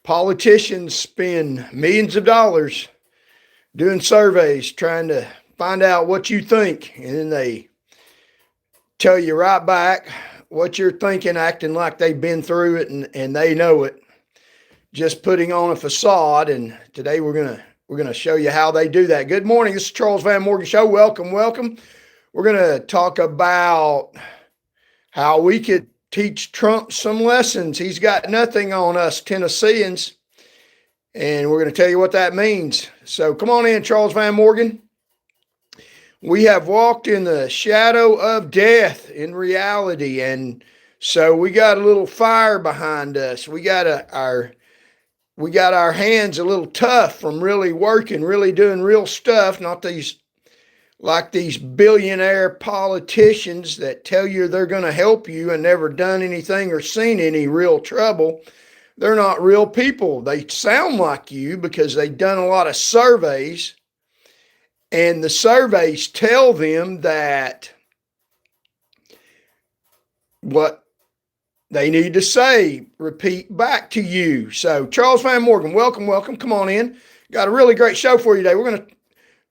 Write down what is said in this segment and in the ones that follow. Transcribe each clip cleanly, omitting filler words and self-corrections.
Politicians spend millions of dollars doing surveys trying to find out what you think, and then they tell you right back what you're thinking, acting like they've been through it and they know it, just putting on a facade. And today we're gonna show you how they do that. Good morning. This is Charles Van Morgan Show. Welcome. We're gonna talk about how we could teach Trump some lessons. He's got nothing on us Tennesseans, and we're going to tell you what that means. So come on in, Charles Van Morgan. We have walked in the shadow of death in reality, and so we got a little fire behind us. We got our hands a little tough from really working, really doing real stuff, not these billionaire politicians that tell you they're going to help you and never done anything or seen any real trouble. They're not real people. They sound like you because they've done a lot of surveys, and the surveys tell them that what they need to say, repeat back to you. So Charles Van Morgan, welcome. Come on in. Got a really great show for you today. We're going to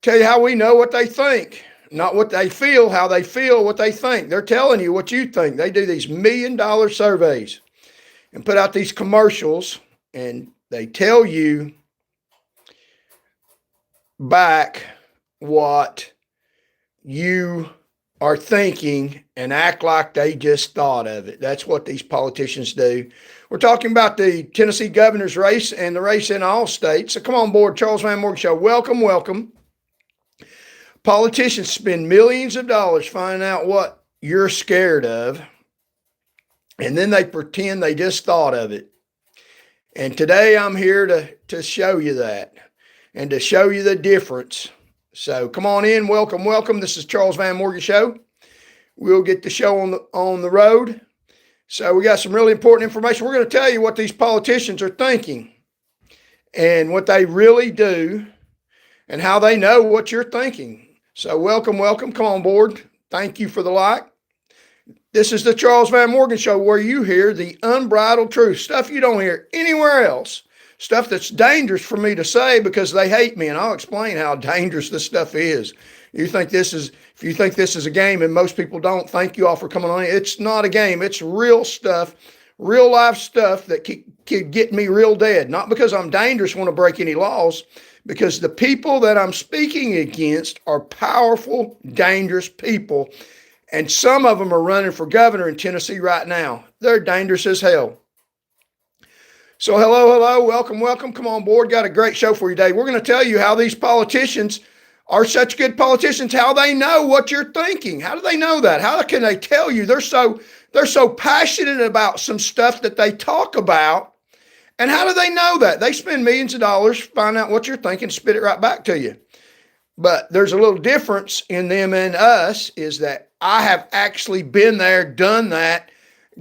tell you how we know what they think, not what they feel, how they feel, what they think. They're telling you what you think. They do these $1 million surveys and put out these commercials, and they tell you back what you are thinking and act like they just thought of it. That's what these politicians do. We're talking about the Tennessee governor's race and the race in all states. So come on board, Charles Van Morgan Show. Welcome. Politicians spend millions of dollars finding out what you're scared of, and then they pretend they just thought of it. And today I'm here to show you that and to show you the difference. So come on in, welcome. This is Charles Van Morgan Show. We'll get the show on the road. So we got some really important information. We're going to tell you what these politicians are thinking and what they really do and how they know what you're thinking. So welcome. Come on board. Thank you for the like. This is the Charles Van Morgan Show, where you hear the unbridled truth, stuff you don't hear anywhere else, stuff that's dangerous for me to say because they hate me, and I'll explain how dangerous this stuff is. If you think this is a game, and most people don't, thank you all for coming on. It's not a game. It's real stuff, real life stuff that could get me real dead. Not because I'm dangerous, want to break any laws, because the people that I'm speaking against are powerful, dangerous people, and some of them are running for governor in Tennessee right now. They're dangerous as hell. So hello, welcome. Come on board. Got a great show for you today. We're going to tell you how these politicians are such good politicians, how they know what you're thinking. How do they know that? How can they tell you? They're so passionate about some stuff that they talk about. And how do they know that? They spend millions of dollars, find out what you're thinking, spit it right back to you. But there's a little difference in them and us, is that I have actually been there, done that,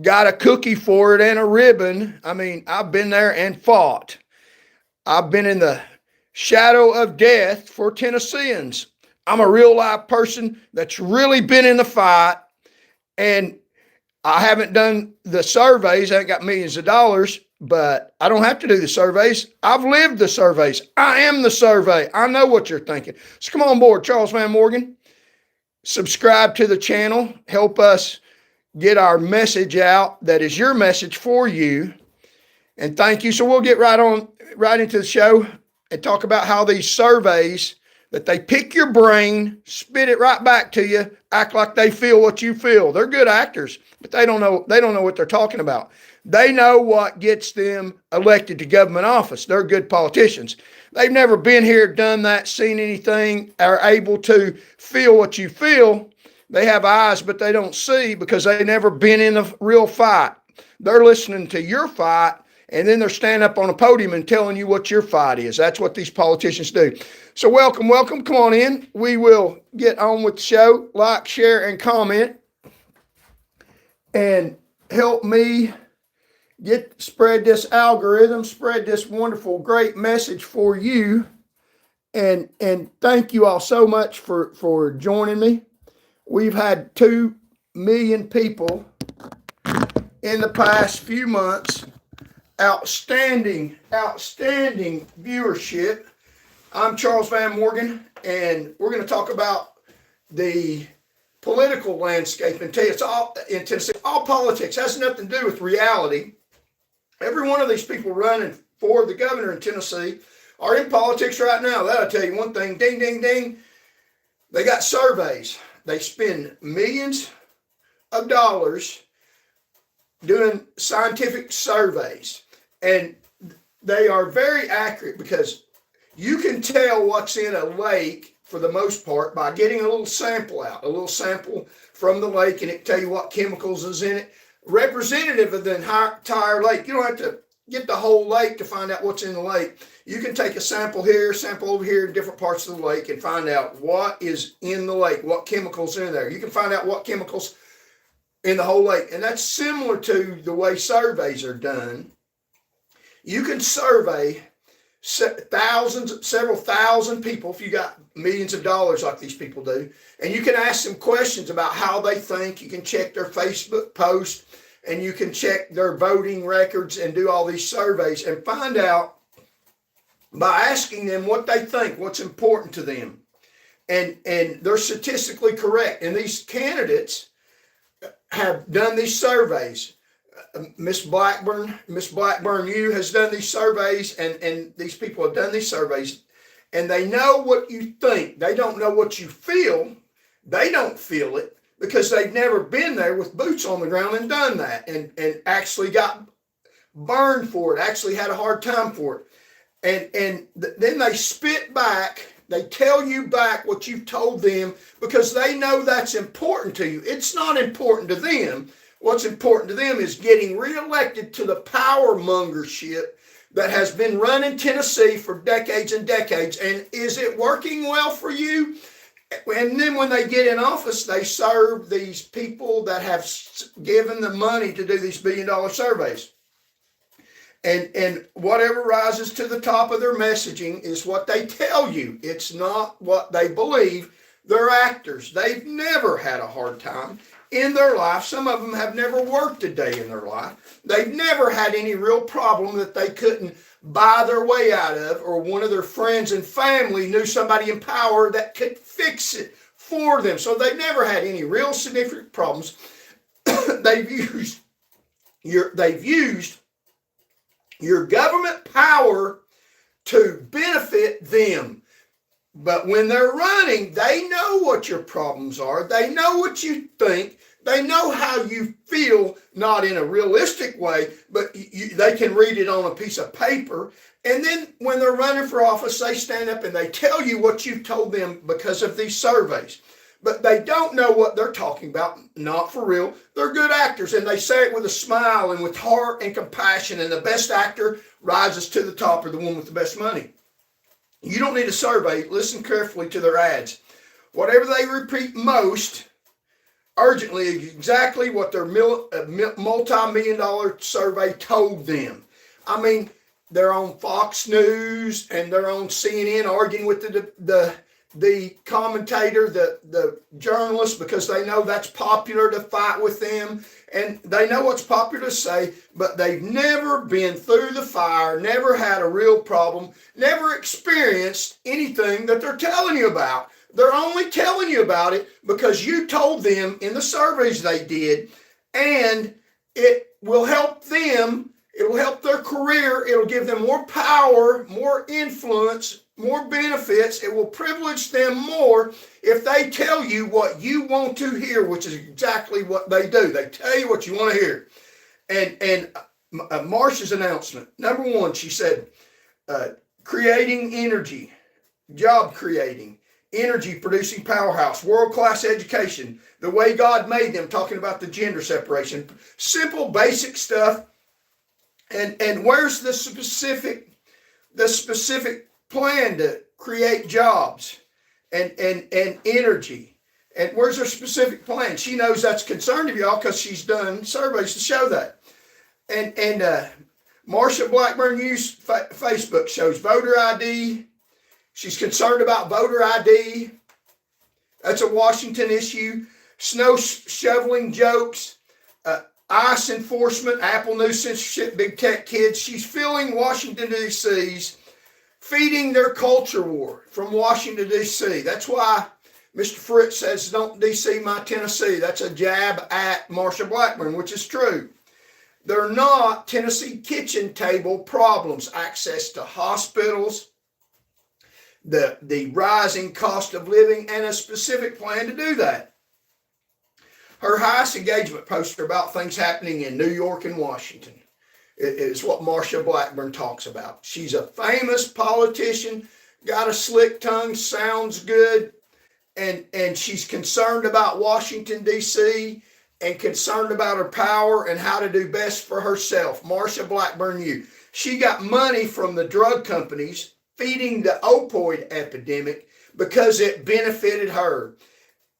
got a cookie for it and a ribbon. I mean, I've been there and fought. I've been in the shadow of death for Tennesseans. I'm a real life person that's really been in the fight, and I haven't done the surveys. I ain't got millions of dollars, but I don't have to do the surveys. I've lived the surveys. I am the survey. I know what you're thinking. So come on board, Charles Van Morgan. Subscribe to the channel. Help us get our message out. That is your message for you. And thank you. So we'll get right into the show and talk about how these surveys, that they pick your brain, spit it right back to you, act like they feel what you feel. They're good actors, but they don't know what they're talking about. They know what gets them elected to government office. They're good politicians. They've never been here, done that, seen anything, are able to feel what you feel. They have eyes, but they don't see because they've never been in a real fight. They're listening to your fight, and then they're standing up on a podium and telling you what your fight is. That's what these politicians do. So welcome. Come on in. We will get on with the show. Like, share, and comment. And help me spread this algorithm, spread this wonderful, great message for you. And thank you all so much for joining me. We've had 2 million people in the past few months outstanding viewership. I'm CharlesVanMorgan, and we're going to talk about the political landscape in Tennessee. All politics has nothing to do with reality. Every one of these people running for the governor in Tennessee are in politics right now. That'll tell you one thing. Ding, ding, ding. They got surveys. They spend millions of dollars doing scientific surveys. And they are very accurate because you can tell what's in a lake for the most part by getting a little sample from the lake, and it can tell you what chemicals is in it. Representative of the entire lake. You don't have to get the whole lake to find out what's in the lake. You can take a sample here, sample over here in different parts of the lake and find out what is in the lake, what chemicals are in there. You can find out what chemicals in the whole lake. And that's similar to the way surveys are done. You can survey several thousand people if you got millions of dollars like these people do, and you can ask them questions about how they think. You can check their Facebook posts, and you can check their voting records and do all these surveys and find out by asking them what they think, what's important to them, and they're statistically correct. And these candidates have done these surveys. Miss Blackburn, you has done these surveys, and these people have done these surveys, and they know what you think. They don't know what you feel. They don't feel it because they've never been there with boots on the ground and done that, and actually got burned for it, actually had a hard time for it. And then they spit back. They tell you back what you've told them because they know that's important to you. It's not important to them. What's important to them is getting reelected to the power mongership that has been running Tennessee for decades and decades. And is it working well for you? And then when they get in office, they serve these people that have given the money to do these billion-dollar surveys. And whatever rises to the top of their messaging is what they tell you. It's not what they believe. They're actors. They've never had a hard time in their life. Some of them have never worked a day in their life. They've never had any real problem that they couldn't buy their way out of, or one of their friends and family knew somebody in power that could fix it for them. So they've never had any real significant problems. They've used your government power to benefit them. But when they're running, they know what your problems are. They know what you think. They know how you feel, not in a realistic way, but they can read it on a piece of paper. And then when they're running for office, they stand up and they tell you what you told them because of these surveys. But they don't know what they're talking about, not for real. They're good actors, and they say it with a smile and with heart and compassion, and the best actor rises to the top, or the one with the best money. You don't need a survey. Listen carefully to their ads. Whatever they repeat most urgently is exactly what their multi-million-dollar survey told them. I mean, they're on Fox News and they're on CNN arguing with the commentator, the journalist, because they know that's popular to fight with them, and they know what's popular to say, but they've never been through the fire, never had a real problem, never experienced anything that they're telling you about. They're only telling you about it because you told them in the surveys they did, and it will help them. It will help their career. It'll give them more power, more influence, more benefits. It will privilege them more if they tell you what you want to hear, which is exactly what they do. They tell you what you want to hear. And Marsha's announcement, number one, she said, creating energy, job creating, energy producing powerhouse, world-class education, the way God made them, talking about the gender separation, simple, basic stuff. And where's the specific plan to create jobs and energy? And where's her specific plan? She knows that's a concern of y'all because she's done surveys to show that. And Marsha Blackburn used Facebook, shows voter ID. She's concerned about voter ID. That's a Washington issue. Snow shoveling jokes. ICE enforcement, Apple News censorship, big tech kids. She's filling Washington, D.C.'s, feeding their culture war from Washington, D.C. That's why Mr. Fritts says, don't D.C. my Tennessee. That's a jab at Marsha Blackburn, which is true. They're not Tennessee kitchen table problems. Access to hospitals, the rising cost of living, and a specific plan to do that. Her highest engagement posts are about things happening in New York and Washington. It's what Marsha Blackburn talks about. She's a famous politician, got a slick tongue, sounds good, and she's concerned about Washington, D.C., and concerned about her power and how to do best for herself. Marsha Blackburn, she got money from the drug companies feeding the opioid epidemic because it benefited her.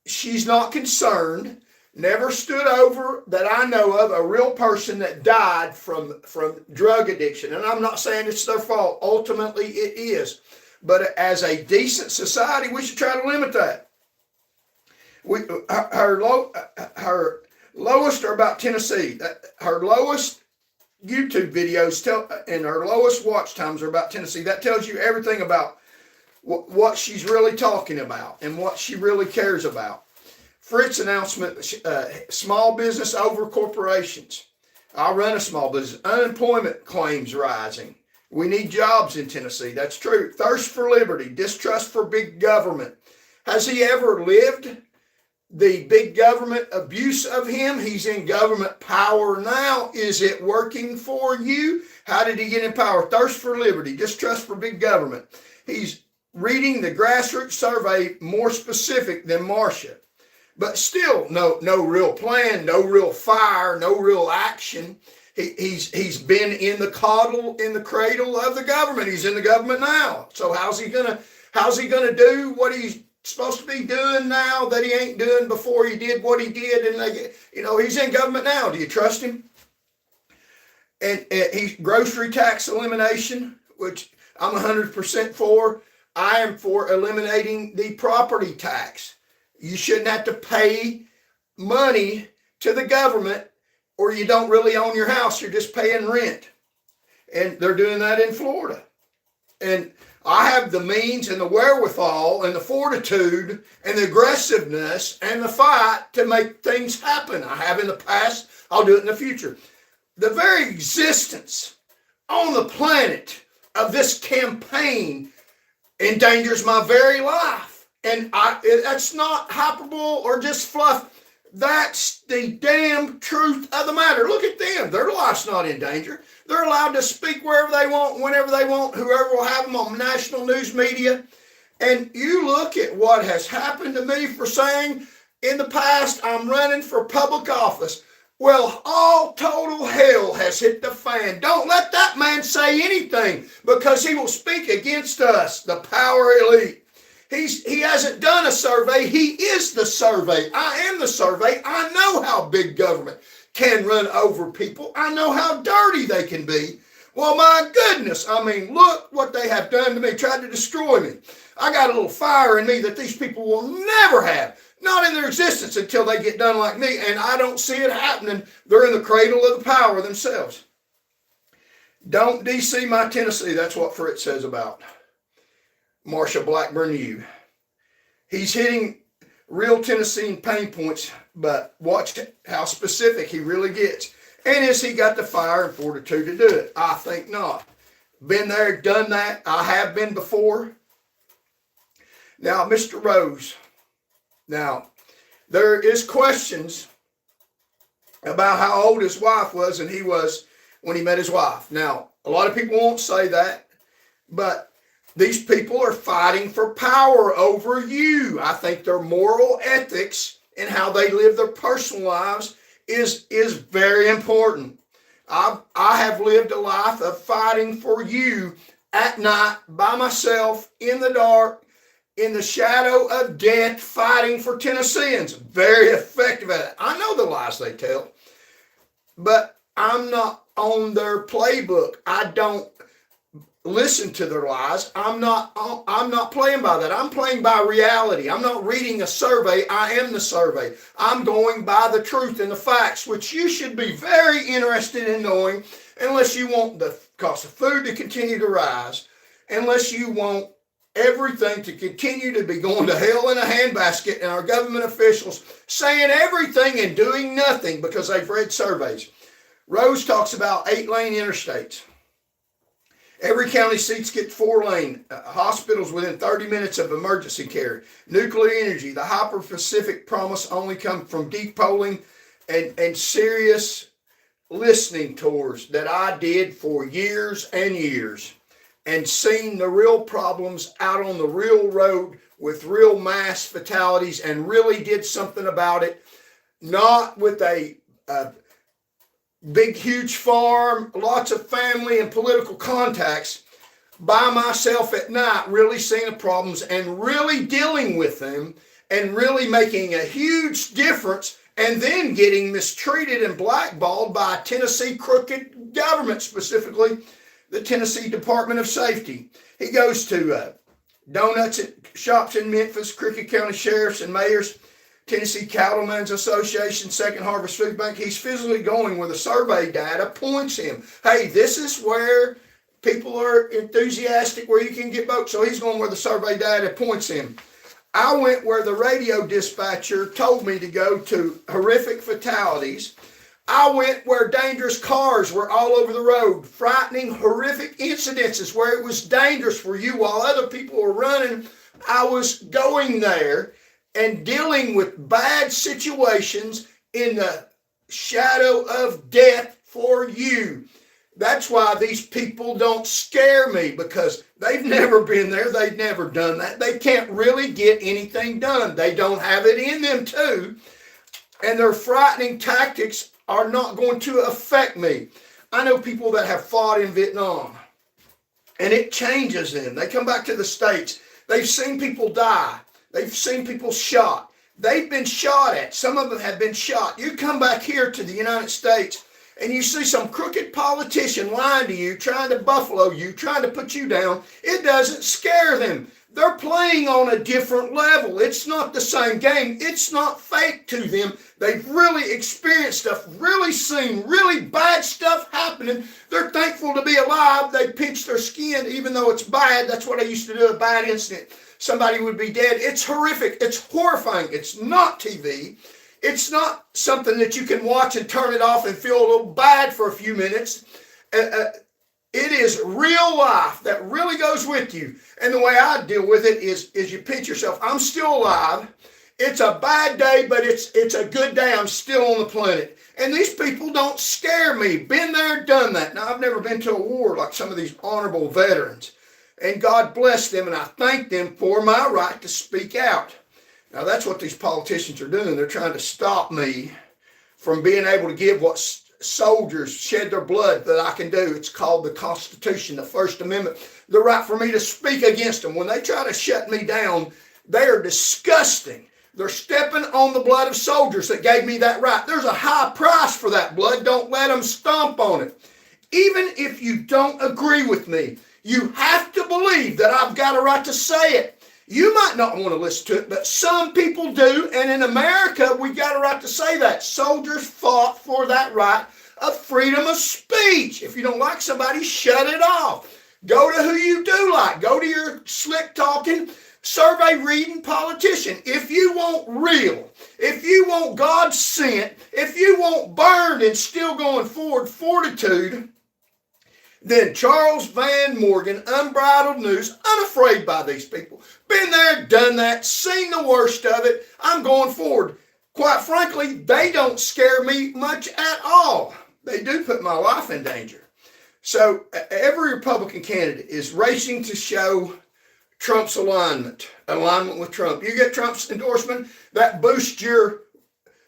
She's not concerned. Never stood over, that I know of, a real person that died from drug addiction. And I'm not saying it's their fault. Ultimately, it is. But as a decent society, we should try to limit that. Her lowest are about Tennessee. Her lowest YouTube videos and her lowest watch times are about Tennessee. That tells you everything about what she's really talking about and what she really cares about. Fritts announcement, small business over corporations. I run a small business. Unemployment claims rising. We need jobs in Tennessee. That's true. Thirst for liberty, distrust for big government. Has he ever lived the big government abuse of him? He's in government power now. Is it working for you? How did he get in power? Thirst for liberty, distrust for big government. He's reading the grassroots survey more specific than Marsha. But still, no real plan, no real fire, no real action. He's been in the cradle of the government. He's in the government now. So how's he gonna do what he's supposed to be doing now that he ain't doing before he did what he did? And he's in government now. Do you trust him? And he's grocery tax elimination, which I'm 100% for. I am for eliminating the property tax. You shouldn't have to pay money to the government, or you don't really own your house. You're just paying rent. And they're doing that in Florida. And I have the means and the wherewithal and the fortitude and the aggressiveness and the fight to make things happen. I have in the past. I'll do it in the future. The very existence on the planet of this campaign endangers my very life. And that's not hyperbole or just fluff. That's the damn truth of the matter. Look at them. Their life's not in danger. They're allowed to speak wherever they want, whenever they want, whoever will have them on national news media. And you look at what has happened to me for saying in the past, I'm running for public office. Well, all total hell has hit the fan. Don't let that man say anything, because he will speak against us, the power elite. He hasn't done a survey. He is the survey. I am the survey. I know how big government can run over people. I know how dirty they can be. Well, my goodness. I mean, look what they have done to me. Tried to destroy me. I got a little fire in me that these people will never have. Not in their existence until they get done like me. And I don't see it happening. They're in the cradle of the power themselves. Don't D.C. my Tennessee. That's what Fritz says about Marsha Blackburn. He's hitting real Tennessean pain points, but watch how specific he really gets. And has he got the fire and fortitude to do it? I think not. Been there, done that. I have been before. Now, Mr. Rose. Now, there is questions about how old his wife was and he was when he met his wife. Now, a lot of people won't say that, but these people are fighting for power over you. I think their moral ethics and how they live their personal lives is very important. I have lived a life of fighting for you at night, by myself, in the dark, in the shadow of death, fighting for Tennesseans. Very effective at it. I know the lies they tell, but I'm not on their playbook. I don't listen to their lies. I'm not playing by that. I'm playing by reality. I'm not reading a survey. I am the survey. I'm going by the truth and the facts, which you should be very interested in knowing, unless you want the cost of food to continue to rise, unless you want everything to continue to be going to hell in a handbasket, and our government officials saying everything and doing nothing because they've read surveys. Rose talks about 8-lane interstates. Every county seats get 4-lane. Hospitals within 30 minutes of emergency care. Nuclear energy. The hyper-Pacific promise only come from deep polling and serious listening tours that I did for years and years, and seen the real problems out on the real road with real mass fatalities, and really did something about it. Not with a big, huge farm, lots of family and political contacts, by myself at night, really seeing the problems and really dealing with them and really making a huge difference, and then getting mistreated and blackballed by a Tennessee crooked government, specifically the Tennessee Department of Safety. He goes to donuts at shops in Memphis, Cricket County sheriffs and mayors, Tennessee Cattlemen's Association, Second Harvest Food Bank. He's physically going where the survey data points him. Hey, this is where people are enthusiastic, where you can get votes. So he's going where the survey data points him. I went where the radio dispatcher told me to go to horrific fatalities. I went where dangerous cars were all over the road, frightening, horrific incidences where it was dangerous for you while other people were running. I was going there and dealing with bad situations in the shadow of death for you. That's why these people don't scare me, because they've never been there. They've never done that. They can't really get anything done. They don't have it in them too. And their frightening tactics are not going to affect me. I know people that have fought in Vietnam, and it changes them. They come back to the States. They've seen people die. They've seen people shot. They've been shot at. Some of them have been shot. You come back here to the United States and you see some crooked politician lying to you, trying to buffalo you, trying to put you down. It doesn't scare them. They're playing on a different level. It's not the same game. It's not fake to them. They've really experienced stuff, really seen really bad stuff happening. They're thankful to be alive. They pinch their skin, even though it's bad. That's what I used to do, a bad incident. Somebody would be dead. It's horrific. It's horrifying. It's not TV. It's not something that you can watch and turn it off and feel a little bad for a few minutes. It is real life that really goes with you. And the way I deal with it is you pinch yourself. I'm still alive. It's a bad day, but it's a good day. I'm still on the planet. And these people don't scare me. Been there, done that. Now, I've never been to a war like some of these honorable veterans. And God bless them, and I thank them for my right to speak out. Now, that's what these politicians are doing. They're trying to stop me from being able to give what soldiers shed their blood that I can do. It's called the Constitution, the First Amendment, the right for me to speak against them. When they try to shut me down, they are disgusting. They're stepping on the blood of soldiers that gave me that right. There's a high price for that blood. Don't let them stomp on it. Even if you don't agree with me, you have to believe that I've got a right to say it. You might not want to listen to it, but some people do. And in America, we got a right to say that. Soldiers fought for that right of freedom of speech. If you don't like somebody, shut it off. Go to who you do like. Go to your slick talking, survey reading politician. If you want real, if you want God sent, if you want burned and still going forward fortitude, then CharlesVanMorgan, unbridled news, unafraid by these people. Been there, done that, seen the worst of it. I'm going forward. Quite frankly, they don't scare me much at all. They do put my life in danger. So every Republican candidate is racing to show Trump's alignment with Trump. You get Trump's endorsement, that boosts your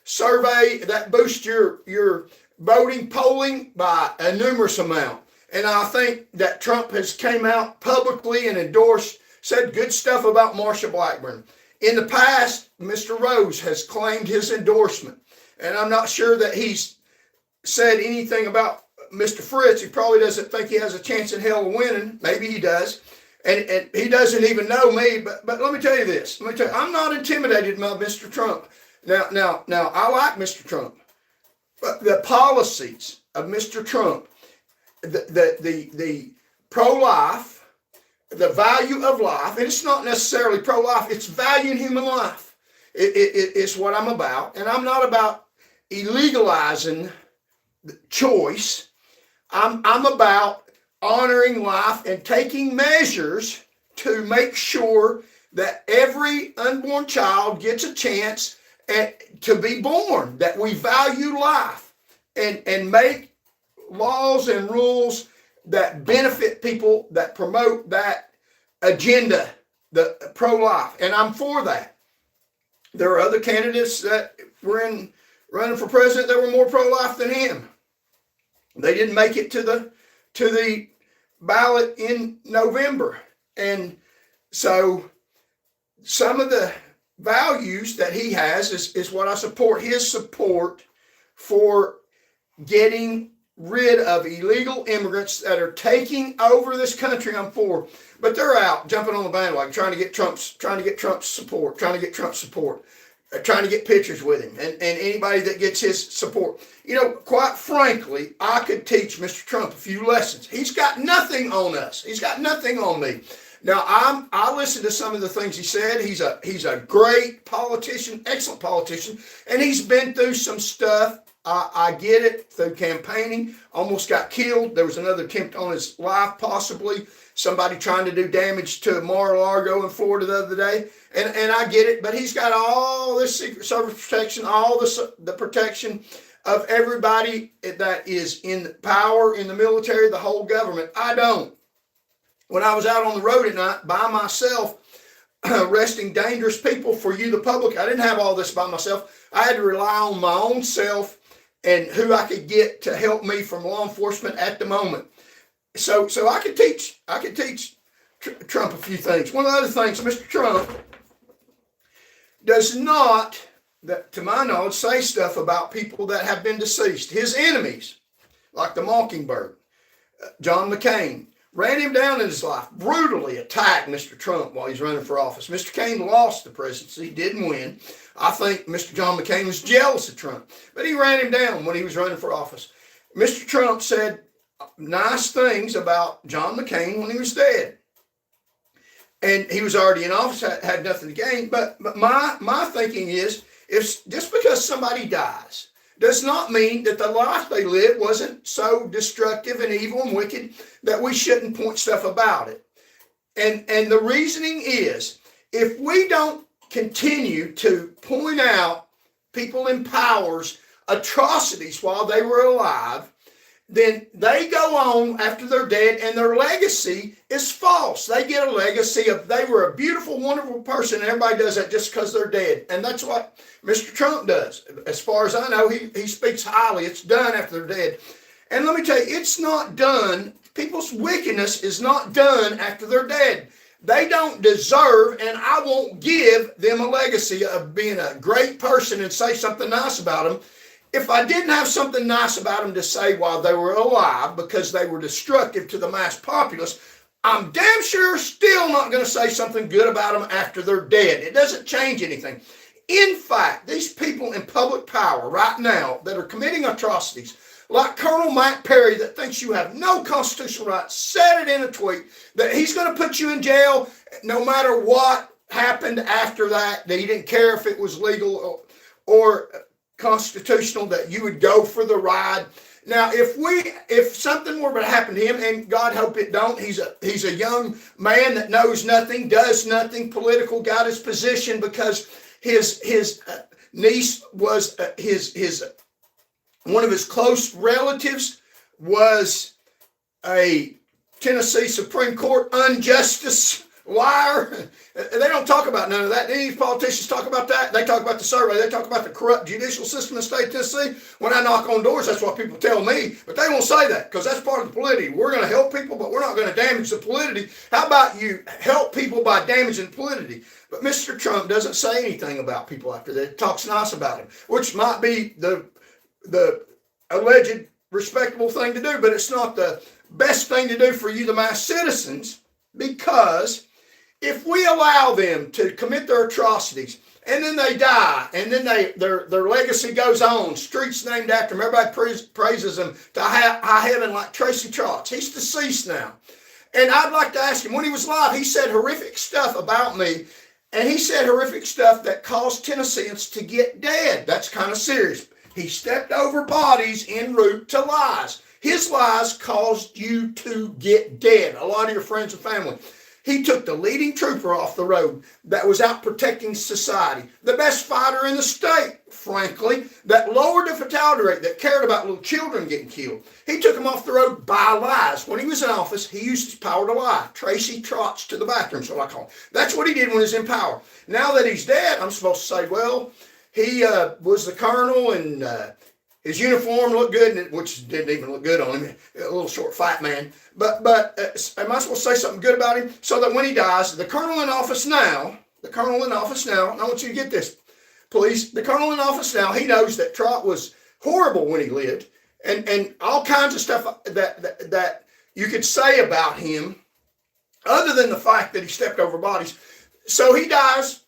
survey, that boosts your voting polling by a numerous amount. And I think that Trump has came out publicly and endorsed, said good stuff about Marsha Blackburn. In the past, Mr. Rose has claimed his endorsement. And I'm not sure that he's said anything about Mr. Fritts, he probably doesn't think he has a chance in hell of winning. Maybe he does. And he doesn't even know me. But let me tell you this. I'm not intimidated by Mr. Trump. Now, I like Mr. Trump. But the policies of Mr. Trump, the pro-life, the value of life, and it's not necessarily pro-life, it's valuing human life. It's what I'm about. And I'm not about illegalizing the choice. I'm about honoring life and taking measures to make sure that every unborn child gets a chance to be born, that we value life and make laws and rules that benefit people, that promote that agenda, the pro-life. And I'm for that. There are other candidates that were running for president that were more pro-life than him. They didn't make it to the ballot in November. And so some of the values that he has is what I support. His support for getting rid of illegal immigrants that are taking over this country, I'm for. But they're out jumping on the bandwagon, trying to get Trump's support, trying to get pictures with him, and anybody that gets his support. Quite frankly, I could teach Mr. Trump a few lessons. He's got nothing on us. He's got nothing on me. Now, I listened to some of the things he said. He's a great politician, excellent politician, and he's been through some stuff. I get it, through campaigning, almost got killed. There was another attempt on his life, possibly. Somebody trying to do damage to Mar-a-Lago in Florida the other day. And I get it, but he's got all this Secret Service protection, all the protection of everybody that is in power in the military, the whole government. I don't. When I was out on the road at night by myself, arresting dangerous people for you, the public, I didn't have all this by myself. I had to rely on my own self and who I could get to help me from law enforcement at the moment. So I could teach Trump a few things. One of the other things, Mr. Trump does not, to my knowledge, say stuff about people that have been deceased. His enemies, like the Mockingbird, John McCain, ran him down in his life, brutally attacked Mr. Trump while he's running for office. Mr. McCain lost the presidency, didn't win. I think Mr. John McCain was jealous of Trump, but he ran him down when he was running for office. Mr. Trump said nice things about John McCain when he was dead. And he was already in office, had nothing to gain. But my thinking is, if just because somebody dies does not mean that the life they lived wasn't so destructive and evil and wicked that we shouldn't point stuff about it. And the reasoning is, if we don't continue to point out people in power's atrocities while they were alive, then they go on after they're dead and their legacy is false. They get a legacy of they were a beautiful, wonderful person, and everybody does that just because they're dead. And that's what Mr. Trump does. As far as I know, he speaks highly. It's done after they're dead. And let me tell you, it's not done. People's wickedness is not done after they're dead. They don't deserve, and I won't give them a legacy of being a great person and say something nice about them if I didn't have something nice about them to say while they were alive because they were destructive to the mass populace. I'm damn sure still not going to say something good about them after they're dead. It doesn't change anything. In fact, these people in public power right now that are committing atrocities, like Colonel Mike Perry that thinks you have no constitutional right, said it in a tweet that he's going to put you in jail no matter what happened after that he didn't care if it was legal or constitutional, that you would go for the ride. Now, if something were to happen to him, and God hope it don't, he's a young man that knows nothing, does nothing political, got his position because his niece was his one of his close relatives was a Tennessee Supreme Court unjustice liar. They don't talk about none of that. These politicians talk about that. They talk about the survey. They talk about the corrupt judicial system in the state of Tennessee. When I knock on doors, that's what people tell me. But they won't say that because that's part of the polity. We're going to help people, but we're not going to damage the polity. How about you help people by damaging polity? But Mr. Trump doesn't say anything about people after that. He talks nice about him, which might be the alleged respectable thing to do, but it's not the best thing to do for you, the mass citizens, because if we allow them to commit their atrocities and then they die and then their legacy goes on, streets named after them, everybody praises them to high heaven like Tracy Trotz. He's deceased now. And I'd like to ask him, when he was alive, he said horrific stuff about me, and he said horrific stuff that caused Tennesseans to get dead. That's kind of serious. He stepped over bodies en route to lies. His lies caused you to get dead, a lot of your friends and family. He took the leading trooper off the road that was out protecting society, the best fighter in the state, frankly, that lowered the fatality rate, that cared about little children getting killed. He took him off the road by lies. When he was in office, he used his power to lie. Tracy Trotz to the bathroom, so I call him. That's what he did when he was in power. Now that he's dead, I'm supposed to say, well, he was the colonel and his uniform looked good, which didn't even look good on him, a little short, fat man. But am I supposed to say something good about him? So that when he dies, the colonel in office now, and I want you to get this, please, the colonel in office now, he knows that Trot was horrible when he lived, and all kinds of stuff that you could say about him, other than the fact that he stepped over bodies. So he dies,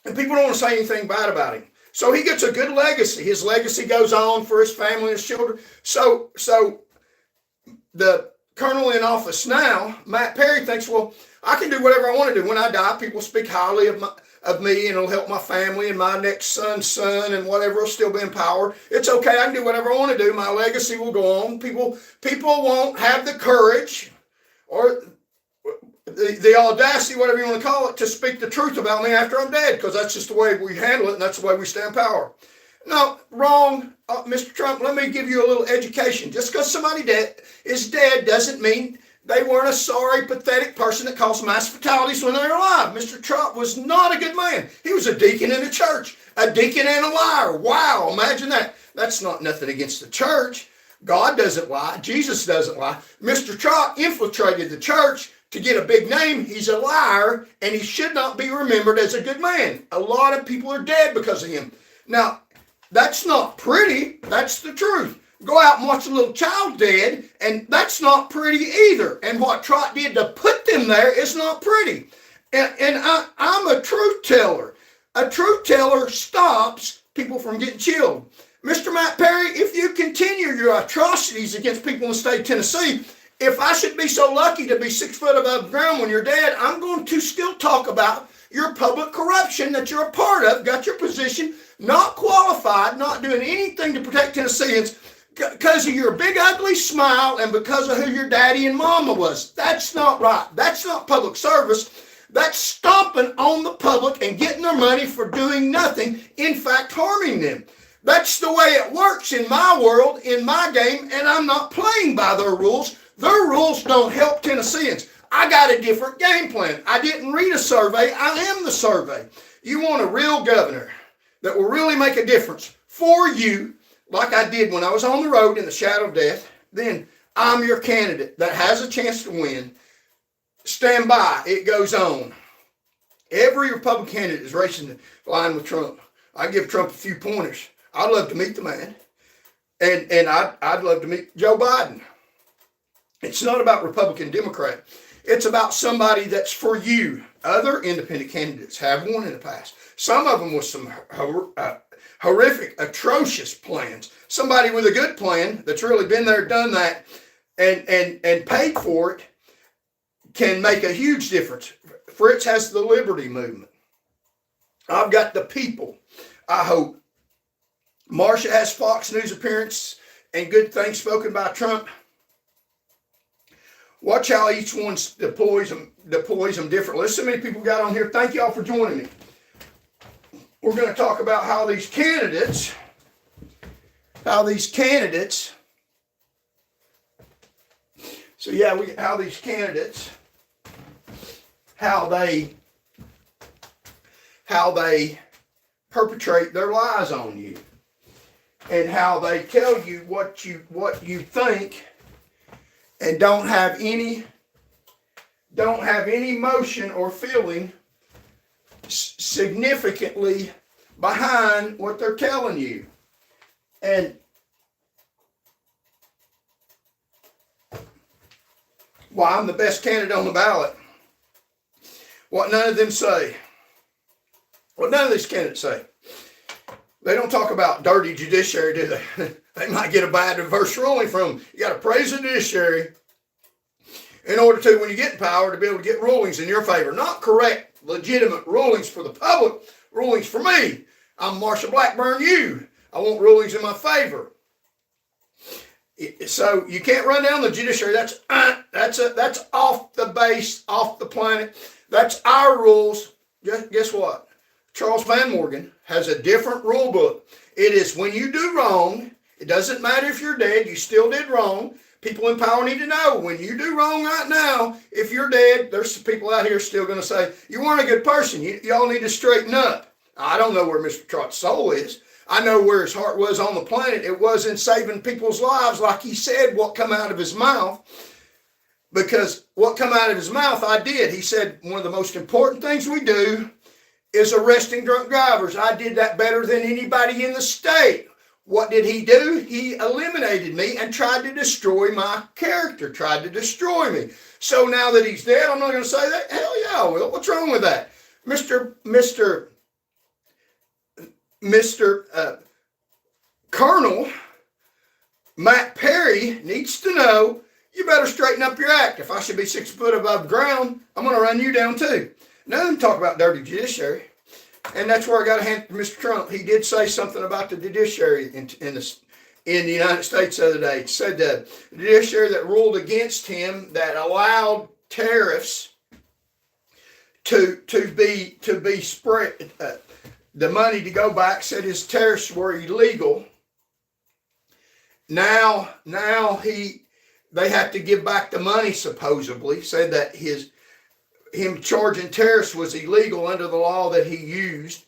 and people don't want to say anything bad about him. So he gets a good legacy. His legacy goes on for his family and his children. So the colonel in office now, Matt Perry, thinks, well, I can do whatever I want to do. When I die, people speak highly of me, and it'll help my family and my next son's son and whatever will still be in power. It's okay. I can do whatever I want to do. My legacy will go on. People won't have the courage or the audacity, whatever you want to call it, to speak the truth about me after I'm dead, because that's just the way we handle it, and that's the way we stay in power. No, wrong, Mr. Trump. Let me give you a little education. Just because somebody is dead doesn't mean they weren't a sorry, pathetic person that caused mass fatalities when they were alive. Mr. Trump was not a good man. He was a deacon in the church, a deacon and a liar. Wow, imagine that. That's not nothing against the church. God doesn't lie. Jesus doesn't lie. Mr. Trump infiltrated the church to get a big name. He's a liar, and he should not be remembered as a good man. A lot of people are dead because of him. Now, that's not pretty. That's the truth. Go out and watch a little child dead, and that's not pretty either. And what Trot did to put them there is not pretty. And I'm a truth teller. A truth teller stops people from getting killed. Mr. Matt Perry, if you continue your atrocities against people in the state of Tennessee, if I should be so lucky to be 6 foot above ground when you're dead, I'm going to still talk about your public corruption that you're a part of, got your position, not qualified, not doing anything to protect Tennesseans because of your big ugly smile and because of who your daddy and mama was. That's not right. That's not public service. That's stomping on the public and getting their money for doing nothing, in fact, harming them. That's the way it works in my world, in my game, and I'm not playing by their rules. Their rules don't help Tennesseans. I got a different game plan. I didn't read a survey. I am the survey. You want a real governor that will really make a difference for you, like I did when I was on the road in the shadow of death, then I'm your candidate that has a chance to win. Stand by. It goes on. Every Republican candidate is racing the line with Trump. I give Trump a few pointers. I'd love to meet the man. And I'd love to meet Joe Biden. It's not about Republican, Democrat. It's about somebody that's for you. Other independent candidates have won in the past. Some of them with some horrific, atrocious plans. Somebody with a good plan that's really been there, done that, and paid for it can make a huge difference. Fritz has the liberty movement. I've got the people, I hope. Marsha has Fox News appearance and good things spoken by Trump. Watch how each one deploys them differently. Listen, so many people got on here. Thank y'all for joining me. We're going to talk about how these candidates, how these candidates perpetrate their lies on you, and how they tell you what you think, and don't have any emotion or feeling significantly behind what they're telling you. And why I'm the best candidate on the ballot. What none of them say. What none of these candidates say. They don't talk about dirty judiciary, do they? They might get a bad adverse ruling from them. You got to praise the judiciary in order to, when you get in power, to be able to get rulings in your favor. Not correct, legitimate rulings for the public, rulings for me. I'm Marsha Blackburn, you. I want rulings in my favor. So you can't run down the judiciary. That's off the base, off the planet. That's our rules. Guess what? CharlesVanMorgan has a different rule book. It is when you do wrong, it doesn't matter if you're dead, you still did wrong. People in power need to know when you do wrong right now, if you're dead, there's some people out here still going to say, you weren't a good person. Y'all need to straighten up. I don't know where Mr. Trott's soul is. I know where his heart was on the planet. It was in saving people's lives, like he said, what come out of his mouth. Because what come out of his mouth, I did. He said, one of the most important things we do is arresting drunk drivers. I did that better than anybody in the state. What did he do? He eliminated me and tried to destroy my character, tried to destroy me. So now that he's dead, I'm not going to say that. Hell yeah, I will. What's wrong with that? Mr. Colonel Matt Perry needs to know, you better straighten up your act. If I should be 6 foot above ground, I'm going to run you down too. None of them talk about dirty judiciary. And that's where I got to hand it to Mr. Trump. He did say something about the judiciary in the United States the other day. He said the judiciary that ruled against him, that allowed tariffs to be spread, the money to go back, said his tariffs were illegal. Now they have to give back the money, supposedly. Said that him charging tariffs was illegal under the law that he used.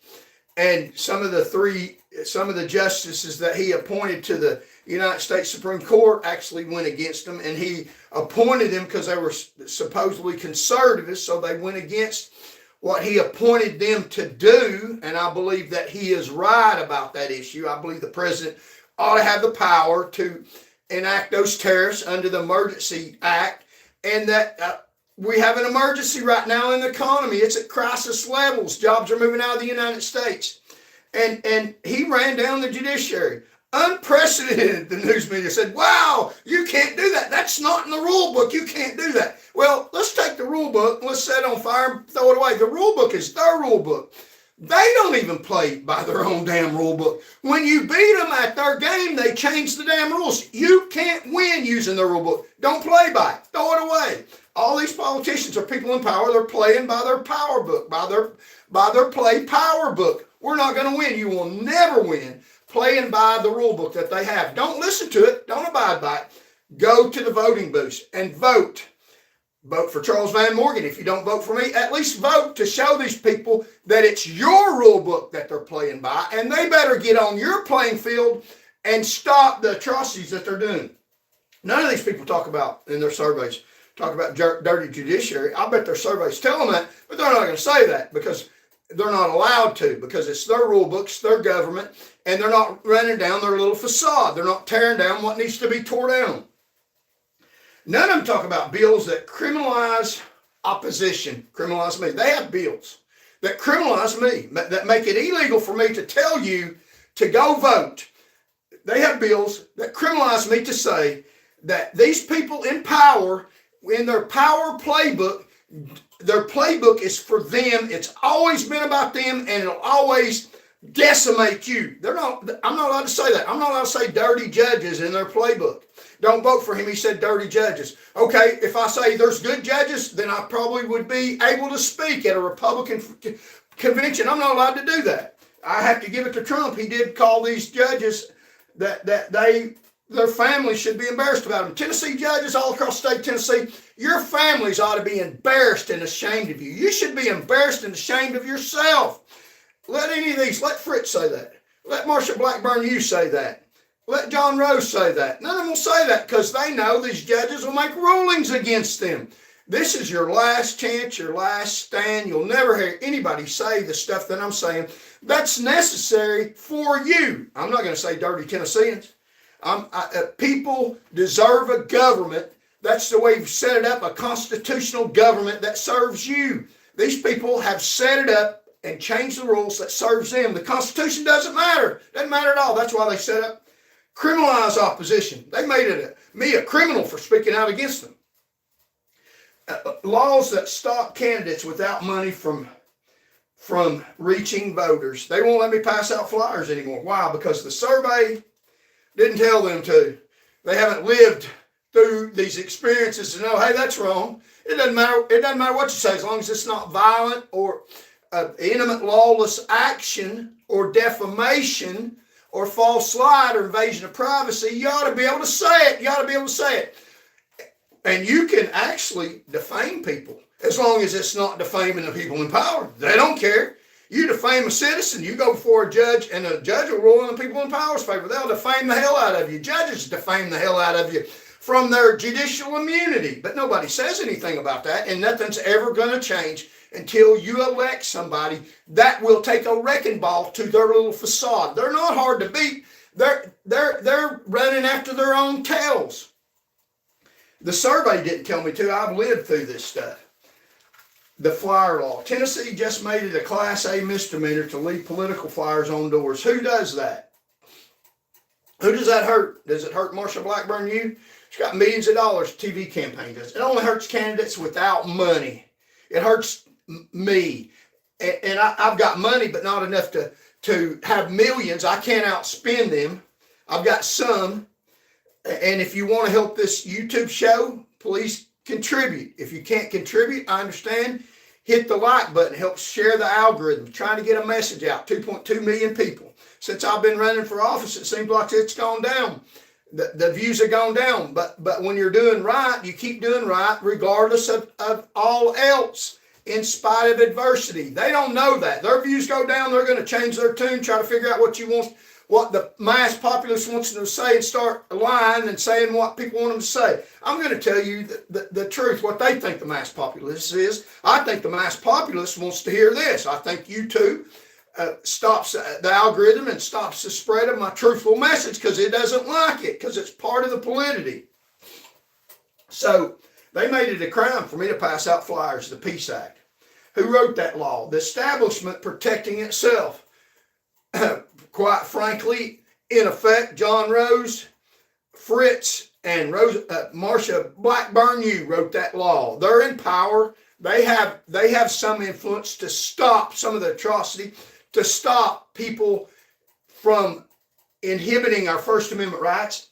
And some of the justices that he appointed to the United States Supreme Court actually went against him, and he appointed them because they were supposedly conservatives, so they went against what he appointed them to do. And I believe that he is right about that issue. I believe the president ought to have the power to enact those tariffs under the Emergency Act, and that we have an emergency right now in the economy. It's at crisis levels. Jobs are moving out of the United States. And he ran down the judiciary. Unprecedented, the news media said, wow, you can't do that. That's not in the rule book. You can't do that. Well, let's take the rule book and let's set it on fire and throw it away. The rule book is their rule book. They don't even play by their own damn rule book. When you beat them at their game, they change the damn rules. You can't win using their rule book. Don't play by it. Throw it away. All these politicians are people in power. They're playing by their power book, by their play power book. We're not going to win. You will never win playing by the rule book that they have. Don't listen to it. Don't abide by it. Go to the voting booths and vote. Vote for CharlesVanMorgan. If you don't vote for me, at least vote to show these people that it's your rule book that they're playing by, and they better get on your playing field and stop the atrocities that they're doing. None of these people talk about in their surveys, talk about dirty judiciary. I bet their surveys tell them that, but they're not going to say that because they're not allowed to, because it's their rule books, their government, and they're not running down their little facade. They're not tearing down what needs to be torn down. None of them talk about bills that criminalize opposition, criminalize me. They have bills that criminalize me, that make it illegal for me to tell you to go vote. They have bills that criminalize me to say that these people in power, in their power playbook, their playbook is for them. It's always been about them, and it'll always decimate you. I'm not allowed to say that. I'm not allowed to say dirty judges in their playbook. Don't vote for him. He said dirty judges. Okay, if I say there's good judges, then I probably would be able to speak at a Republican convention. I'm not allowed to do that. I have to give it to Trump. He did call these judges that their families should be embarrassed about them. Tennessee judges all across the state of Tennessee, your families ought to be embarrassed and ashamed of you. You should be embarrassed and ashamed of yourself. Let any of these, let Fritts say that. Let Marsha Blackburn, you say that. Let John Rose say that. None of them will say that because they know these judges will make rulings against them. This is your last chance, your last stand. You'll never hear anybody say the stuff that I'm saying. That's necessary for you. I'm not going to say dirty Tennesseans. People deserve a government That's the way you've set it up, a constitutional government that serves you. These people have set it up and changed the rules that serves them. The Constitution doesn't matter. Doesn't matter at all. That's why they set up criminalized opposition. They made me a criminal for speaking out against them. Laws that stop candidates without money from reaching voters. They won't let me pass out flyers anymore. Why? Because the survey didn't tell them to. They haven't lived through these experiences to know, hey, that's wrong. It doesn't matter. It doesn't matter what you say, as long as it's not violent or intimate lawless action or defamation or false light or invasion of privacy. You ought to be able to say it. You ought to be able to say it. And you can actually defame people as long as it's not defaming the people in power. They don't care. You defame a citizen, you go before a judge, and the judge will rule in the people in power's favor. They'll defame the hell out of you. Judges defame the hell out of you from their judicial immunity. But nobody says anything about that, and nothing's ever going to change until you elect somebody that will take a wrecking ball to their little facade. They're not hard to beat. They're running after their own tails. The survey didn't tell me to. I've lived through this stuff. The flyer law. Tennessee just made it a Class A misdemeanor to leave political flyers on doors. Who does that? Who does that hurt? Does it hurt Marsha Blackburn? You? She's got millions of dollars. TV campaign does. It only hurts candidates without money. It hurts me. And I've got money, but not enough to have millions. I can't outspend them. I've got some. And if you want to help this YouTube show, please contribute. If you can't contribute, I understand. Hit the like button. Help share the algorithm. Trying to get a message out. 2.2 million people. Since I've been running for office, it seems like it's gone down. The views have gone down. But when you're doing right, you keep doing right regardless of all else, in spite of adversity. They don't know that. Their views go down. They're going to change their tune, try to figure out what the mass populace wants them to say, and start lying and saying what people want them to say. I'm going to tell you the truth, what they think the mass populace is. I think the mass populace wants to hear this. I think YouTube stops the algorithm and stops the spread of my truthful message because it doesn't like it, because it's part of the politicity. So they made it a crime for me to pass out flyers, the Peace Act. Who wrote that law? The establishment protecting itself. Quite frankly, in effect, John Rose, Fritts, and Marsha Blackburn, you wrote that law. They're in power. They have some influence to stop some of the atrocity, to stop people from inhibiting our First Amendment rights.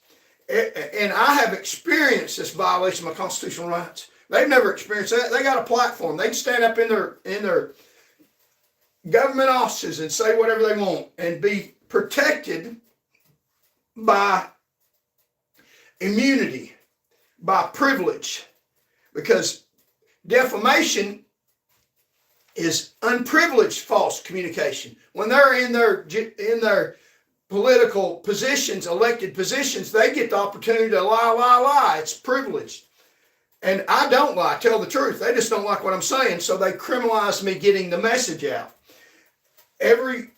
And I have experienced this violation of my constitutional rights. They've never experienced that. They got a platform. They can stand up in their government offices and say whatever they want and be protected by immunity, by privilege, because defamation is unprivileged false communication. When they're in their political positions, elected positions, they get the opportunity to lie. It's privileged. And I don't lie, I tell the truth. They just don't like what I'm saying, so they criminalize me getting the message out. The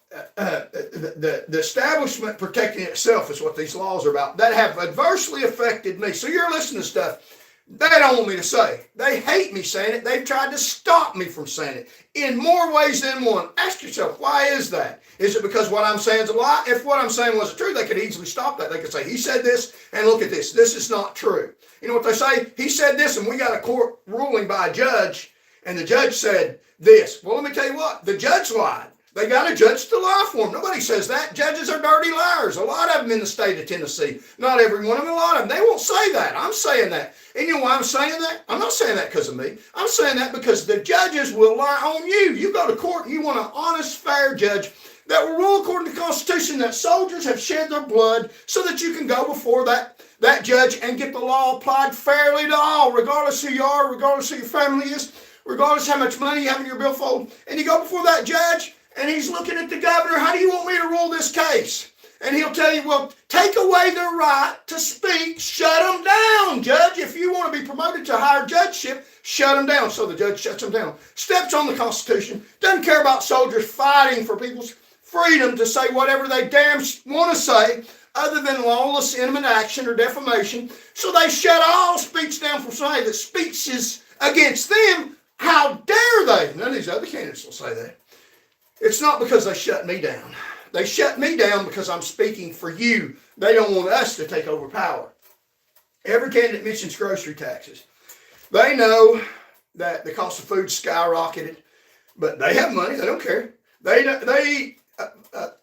establishment protecting itself is what these laws are about, that have adversely affected me. So you're listening to stuff they don't want me to say. They hate me saying it. They've tried to stop me from saying it in more ways than one. Ask yourself, why is that? Is it because what I'm saying is a lie? If what I'm saying wasn't true, they could easily stop that. They could say, he said this, and look at this. This is not true. You know what they say? He said this, and we got a court ruling by a judge, and the judge said this. Well, let me tell you what. The judge lied. They got a judge to lie for them. Nobody says that. Judges are dirty liars. A lot of them in the state of Tennessee. Not every one of them, a lot of them. They won't say that. I'm saying that. And you know why I'm saying that? I'm not saying that because of me. I'm saying that because the judges will lie on you. You go to court and you want an honest, fair judge that will rule according to the Constitution, that soldiers have shed their blood so that you can go before that judge and get the law applied fairly to all, regardless who you are, regardless who your family is, regardless how much money you have in your billfold. And you go before that judge, and he's looking at the governor, how do you want me to rule this case? And he'll tell you, well, take away their right to speak, shut them down, judge. If you want to be promoted to higher judgeship, shut them down. So the judge shuts them down. Steps on the Constitution, doesn't care about soldiers fighting for people's freedom to say whatever they damn want to say, other than lawless, intimate action or defamation. So they shut all speech down from somebody that speaks against them. How dare they? None of these other candidates will say that. It's not because they shut me down. They shut me down because I'm speaking for you. They don't want us to take over power. Every candidate mentions grocery taxes. They know that the cost of food skyrocketed, but they have money. They don't care. They eat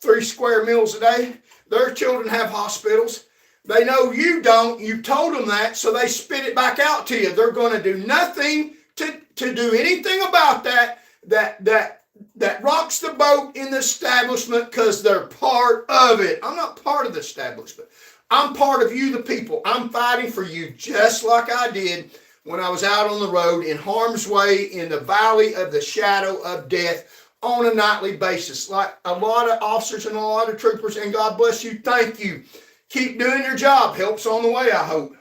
3 square meals a day. Their children have hospitals. They know you don't. You told them that, so they spit it back out to you. They're going to do nothing to do anything about that rocks the boat in the establishment because they're part of it. I'm not part of the establishment. I'm part of you, the people. I'm fighting for you just like I did when I was out on the road in harm's way in the valley of the shadow of death on a nightly basis, like a lot of officers and a lot of troopers, and God bless you. Thank you. Keep doing your job. Help's on the way, I hope.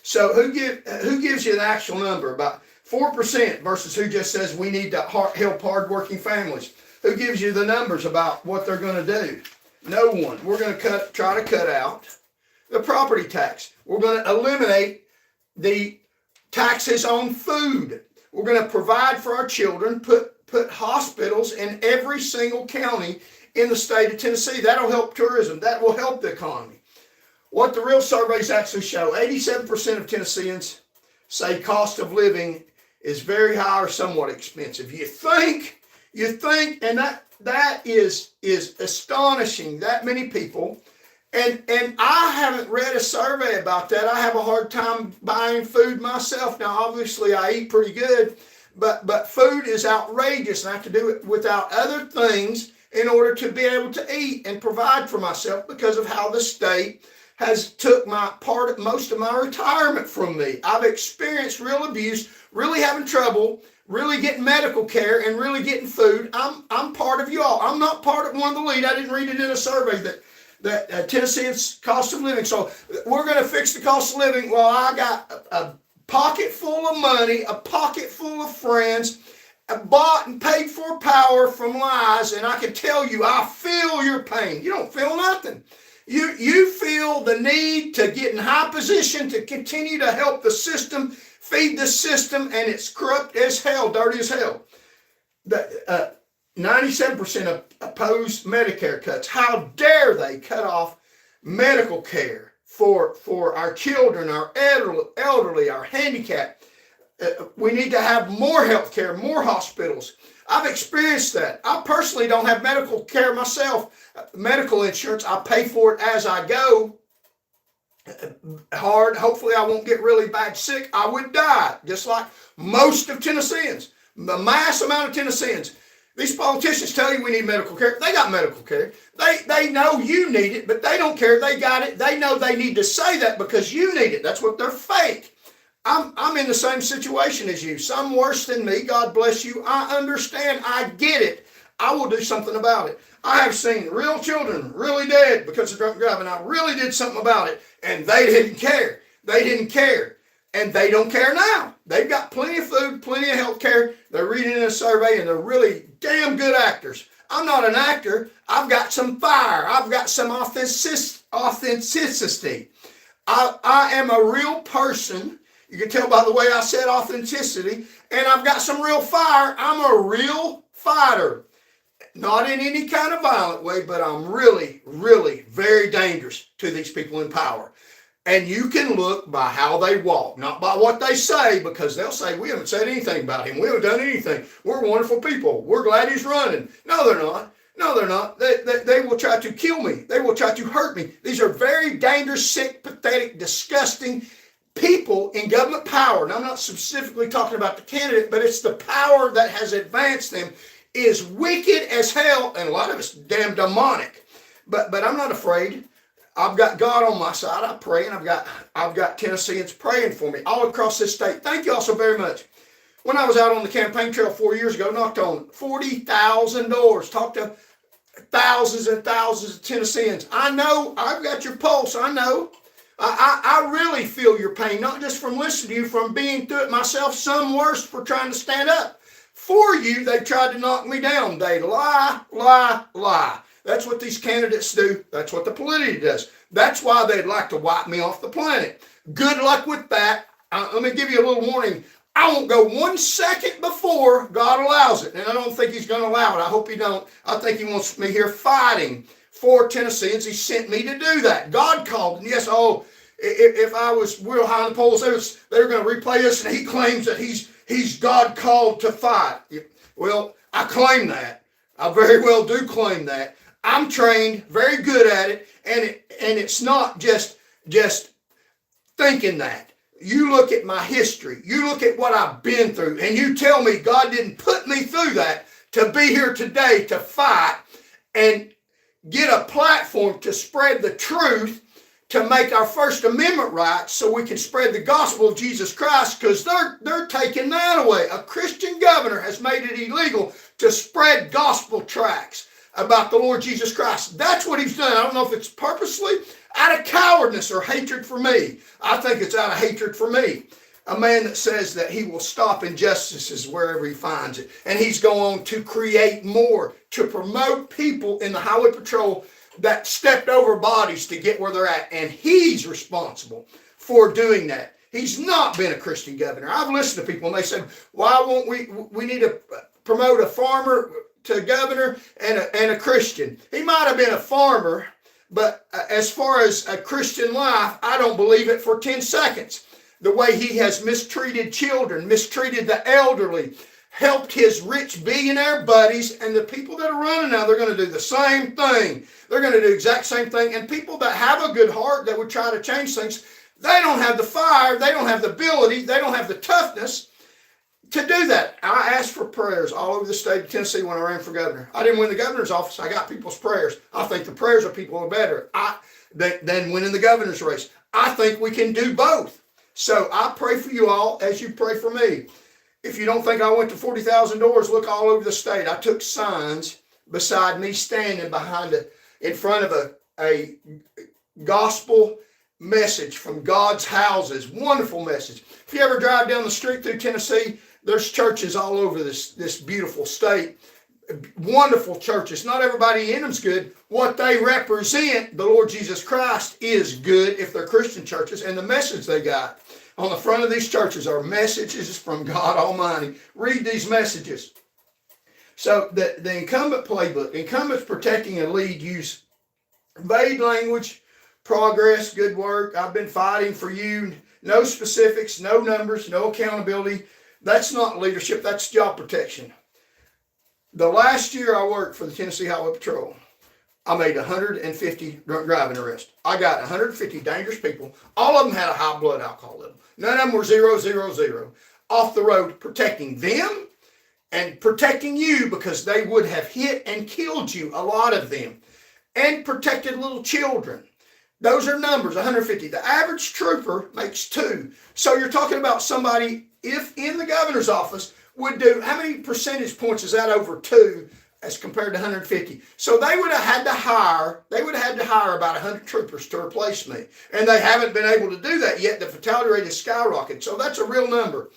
So who gives you the actual number? About 4% versus who just says we need to help hardworking families. Who gives you the numbers about what they're going to do? No one. We're going to try to cut out the property tax. We're going to eliminate the taxes on food. We're going to provide for our children, put hospitals in every single county in the state of Tennessee. That'll help tourism. That will help the economy. What the real surveys actually show, 87% of Tennesseans say cost of living is very high or somewhat expensive. You think, and that is astonishing, that many people. And I haven't read a survey about that. I have a hard time buying food myself. Now, obviously, I eat pretty good, but food is outrageous, and I have to do it without other things in order to be able to eat and provide for myself because of how the state has took most of my retirement from me. I've experienced real abuse, really having trouble, really getting medical care, and really getting food. I'm part of you all. I'm not part of one of the lead. I didn't read it in a survey that Tennesseans cost of living. So we're going to fix the cost of living. Well, I got a pocket full of money, a pocket full of friends, bought and paid for power from lies, and I can tell you, I feel your pain. You don't feel nothing. You feel the need to get in high position to continue to help the system, feed the system, and it's corrupt as hell, dirty as hell. 97% oppose Medicare cuts. How dare they cut off medical care for our children, our elderly, our handicapped. We need to have more health care, more hospitals. I've experienced that. I personally don't have medical care myself. Medical insurance, I pay for it as I go. Hard. Hopefully I won't get really bad sick. I would die, just like most of Tennesseans. The mass amount of Tennesseans. These politicians tell you we need medical care. They got medical care. They know you need it, but they don't care. They got it. They know they need to say that because you need it. That's what they're fake. I'm in the same situation as you. Some worse than me. God bless you. I understand. I get it. I will do something about it. I have seen real children really dead because of drunk driving. I really did something about it, and they didn't care. They didn't care, and they don't care now. They've got plenty of food, plenty of health care. They're reading in a survey, and they're really damn good actors. I'm not an actor. I've got some fire. I've got some authenticity. I am a real person. You can tell by the way I said authenticity, and I've got some real fire. I'm a real fighter. Not in any kind of violent way, but I'm really, really very dangerous to these people in power. And you can look by how they walk, not by what they say, because they'll say, we haven't said anything about him. We haven't done anything. We're wonderful people. We're glad he's running. No, they're not. No, they're not. They will try to kill me. They will try to hurt me. These are very dangerous, sick, pathetic, disgusting people in government power. And I'm not specifically talking about the candidate, but it's the power that has advanced them is wicked as hell, and a lot of it's damn demonic. But I'm not afraid. I've got God on my side. I pray, and I've got Tennesseans praying for me all across this state. Thank you all so very much. When I was out on the campaign trail 4 years ago, knocked on 40,000 doors, talked to thousands and thousands of Tennesseans. I know I've got your pulse. I know. I really feel your pain, not just from listening to you, from being through it myself, some worse for trying to stand up for you, they tried to knock me down. They lie, lie, lie. That's what these candidates do. That's what the polity does. That's why they'd like to wipe me off the planet. Good luck with that. Let me give you a little warning. I won't go 1 second before God allows it. And I don't think he's going to allow it. I hope he don't. I think he wants me here fighting for Tennesseans. He sent me to do that. God called. And yes, if I was real high in the polls, they were going to replay this, and he claims that he's God called to fight. Well, I claim that. I very well do claim that. I'm trained, very good at it, and it's not just thinking that. You look at my history, you look at what I've been through, and you tell me God didn't put me through that to be here today to fight and get a platform to spread the truth, to make our First Amendment rights so we can spread the gospel of Jesus Christ, because they're taking that away. A Christian governor has made it illegal to spread gospel tracts about the Lord Jesus Christ. That's what he's done. I don't know if it's purposely, out of cowardness or hatred for me. I think it's out of hatred for me. A man that says that he will stop injustices wherever he finds it. And he's going to create more to promote people in the highway patrol that stepped over bodies to get where they're at. And he's responsible for doing that. He's not been a Christian governor. I've listened to people and they said, why won't we need to promote a farmer to governor and a Christian. He might have been a farmer, but as far as a Christian life, I don't believe it for 10 seconds. The way he has mistreated children, mistreated the elderly, helped his rich billionaire buddies, and the people that are running now, they're going to do the same thing. They're going to do the exact same thing. And people that have a good heart that would try to change things, they don't have the fire, they don't have the ability, they don't have the toughness to do that. I asked for prayers all over the state of Tennessee when I ran for governor. I didn't win the governor's office. I got people's prayers. I think the prayers of people are better than winning the governor's race. I think we can do both. So I pray for you all as you pray for me. If you don't think I went to 40,000 doors, look all over the state. I took signs beside me standing in front of a gospel message from God's houses. Wonderful message. If you ever drive down the street through Tennessee, there's churches all over this beautiful state. Wonderful churches. Not everybody in them's good. What they represent, the Lord Jesus Christ, is good if they're Christian churches, and the message they got on the front of these churches are messages from God Almighty. Read these messages. So the incumbent playbook, incumbents protecting a lead use vague language, progress, good work. I've been fighting for you. No specifics, no numbers, no accountability. That's not leadership. That's job protection. The last year I worked for the Tennessee Highway Patrol, I made 150 drunk driving arrests. I got 150 dangerous people. All of them had a high blood alcohol level. None of them were 000. Off the road, protecting them and protecting you, because they would have hit and killed you, a lot of them, and protected little children. Those are numbers, 150. The average trooper makes 2. So you're talking about somebody, if in the governor's office, would do, how many percentage points is that over 2 as compared to 150? So they would have had to hire about 100 troopers to replace me. And they haven't been able to do that yet. The fatality rate has skyrocketed. So that's a real number.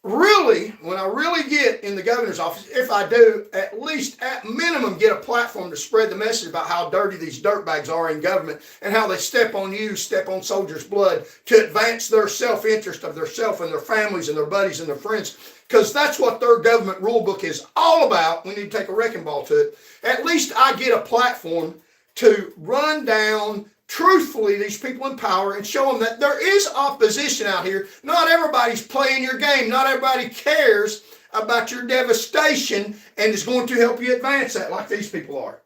Really, when I really get in the governor's office, if I do, at least at minimum get a platform to spread the message about how dirty these dirtbags are in government and how they step on you, step on soldiers' blood to advance their self-interest of their self and their families and their buddies and their friends, because that's what their government rule book is all about. We need to take a wrecking ball to it. At least I get a platform to run down truthfully these people in power and show them that there is opposition out here. Not everybody's playing your game. Not everybody cares about your devastation and is going to help you advance that like these people are.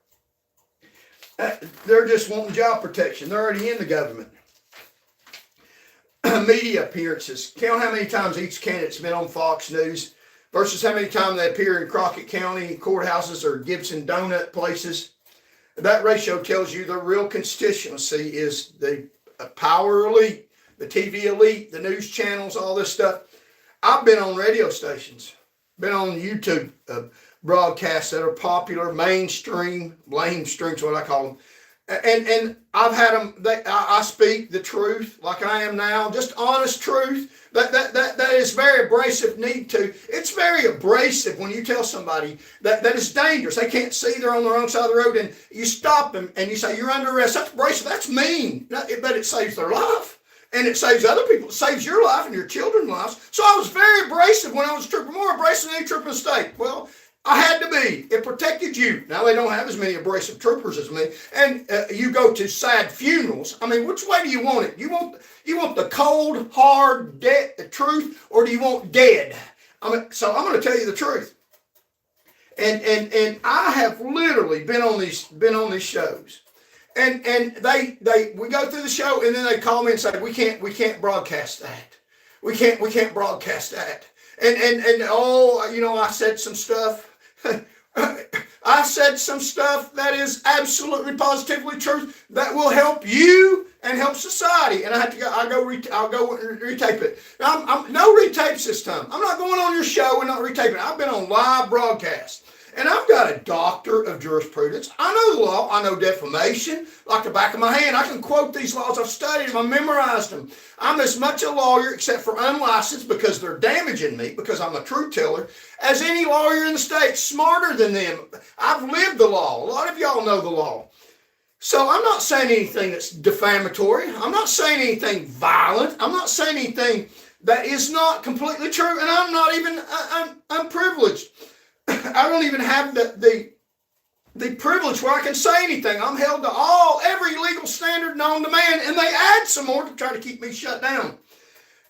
They're just wanting job protection. They're already in the government. Media appearances. Count how many times each candidate's been on Fox News versus how many times they appear in Crockett County courthouses or Gibson donut places. That ratio tells you the real constituency is the power elite, the TV elite, the news channels, all this stuff. I've been on radio stations, been on YouTube broadcasts that are popular, mainstream's what I call them. And I've had them. I speak the truth like I am now, just honest truth. That is very abrasive. It's very abrasive when you tell somebody that is dangerous. They can't see, they're on the wrong side of the road, and you stop them and you say, you're under arrest. That's abrasive. That's mean. But it saves their life. And it saves other people. It saves your life and your children's lives. So I was very abrasive when I was a trooper, more abrasive than any trooper in the state. Well, I had to be. It protected you. Now they don't have as many abrasive troopers as me. And you go to sad funerals. I mean, which way do you want it? You want the cold, hard, the truth, or do you want dead? So I'm going to tell you the truth. And I have literally been on these shows. And we go through the show, and then they call me and say, we can't broadcast that. We can't broadcast that. And I said some stuff. I said some stuff that is absolutely positively true that will help you and help society. And I'll go retape it. No retapes this time. I'm not going on your show and not retaping. I've been on live broadcast. And I've got a doctor of jurisprudence. I know the law. I know defamation like the back of my hand. I can quote these laws. I've studied them. I've memorized them. I'm as much a lawyer, except for unlicensed because they're damaging me, because I'm a truth teller, as any lawyer in the state. Smarter than them. I've lived the law. A lot of y'all know the law. So I'm not saying anything that's defamatory. I'm not saying anything violent. I'm not saying anything that is not completely true. And I'm not even unprivileged. I don't even have the privilege where I can say anything. I'm held to every legal standard known to man, and they add some more to try to keep me shut down.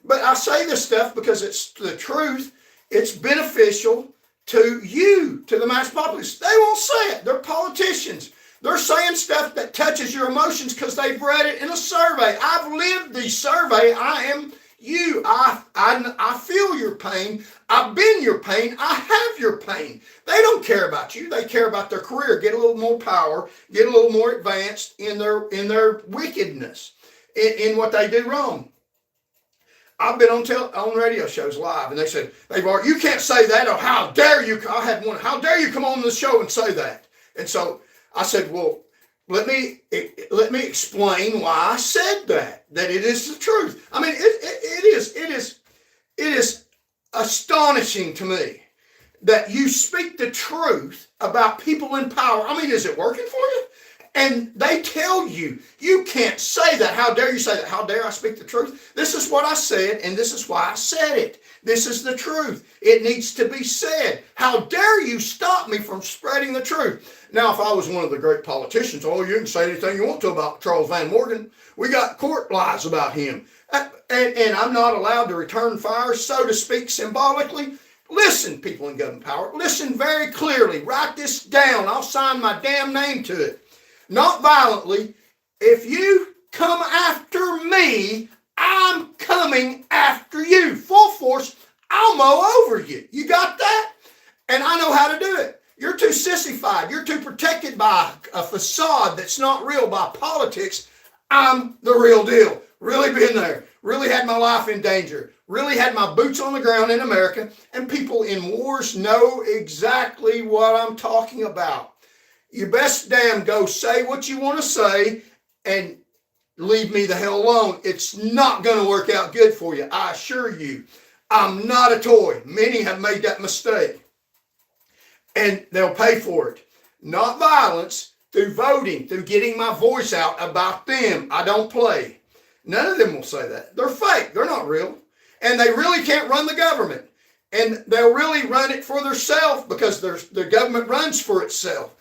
But I say this stuff because it's the truth. It's beneficial to you, to the mass populace. They won't say it. They're politicians. They're saying stuff that touches your emotions because they've read it in a survey. I've lived the survey. I am you. I feel your pain. I've been your pain. I have your pain. They don't care about you. They care about their career. Get a little more power. Get a little more advanced in their wickedness, in what they do wrong. I've been on radio shows live, and they said, you can't say that, or how dare you? I had one, how dare you come on the show and say that? And so I said, well, let me explain why I said that it is the truth. I mean, it is astonishing to me that you speak the truth about people in power. I mean, is it working for you? And they tell you, you can't say that. How dare you say that? How dare I speak the truth? This is what I said, and this is why I said it. This is the truth. It needs to be said. How dare you stop me from spreading the truth? Now, if I was one of the great politicians, you can say anything you want to about CharlesVanMorgan. We got court lies about him. And I'm not allowed to return fire, so to speak, symbolically. Listen, people in government power, listen very clearly. Write this down. I'll sign my damn name to it. Not violently. If you come after me, I'm coming after you. Full force, I'll mow over you. You got that? And I know how to do it. You're too sissified. You're too protected by a facade that's not real, by politics. I'm the real deal. Really been there. Really had my life in danger. Really had my boots on the ground in America. And people in wars know exactly what I'm talking about. You best damn go say what you want to say and leave me the hell alone. It's not going to work out good for you. I assure you. I'm not a toy. Many have made that mistake. And they'll pay for it. Not violence, through voting, through getting my voice out about them. I don't play. None of them will say that. They're fake. They're not real. And they really can't run the government. And they'll really run it for themselves because the government runs for itself.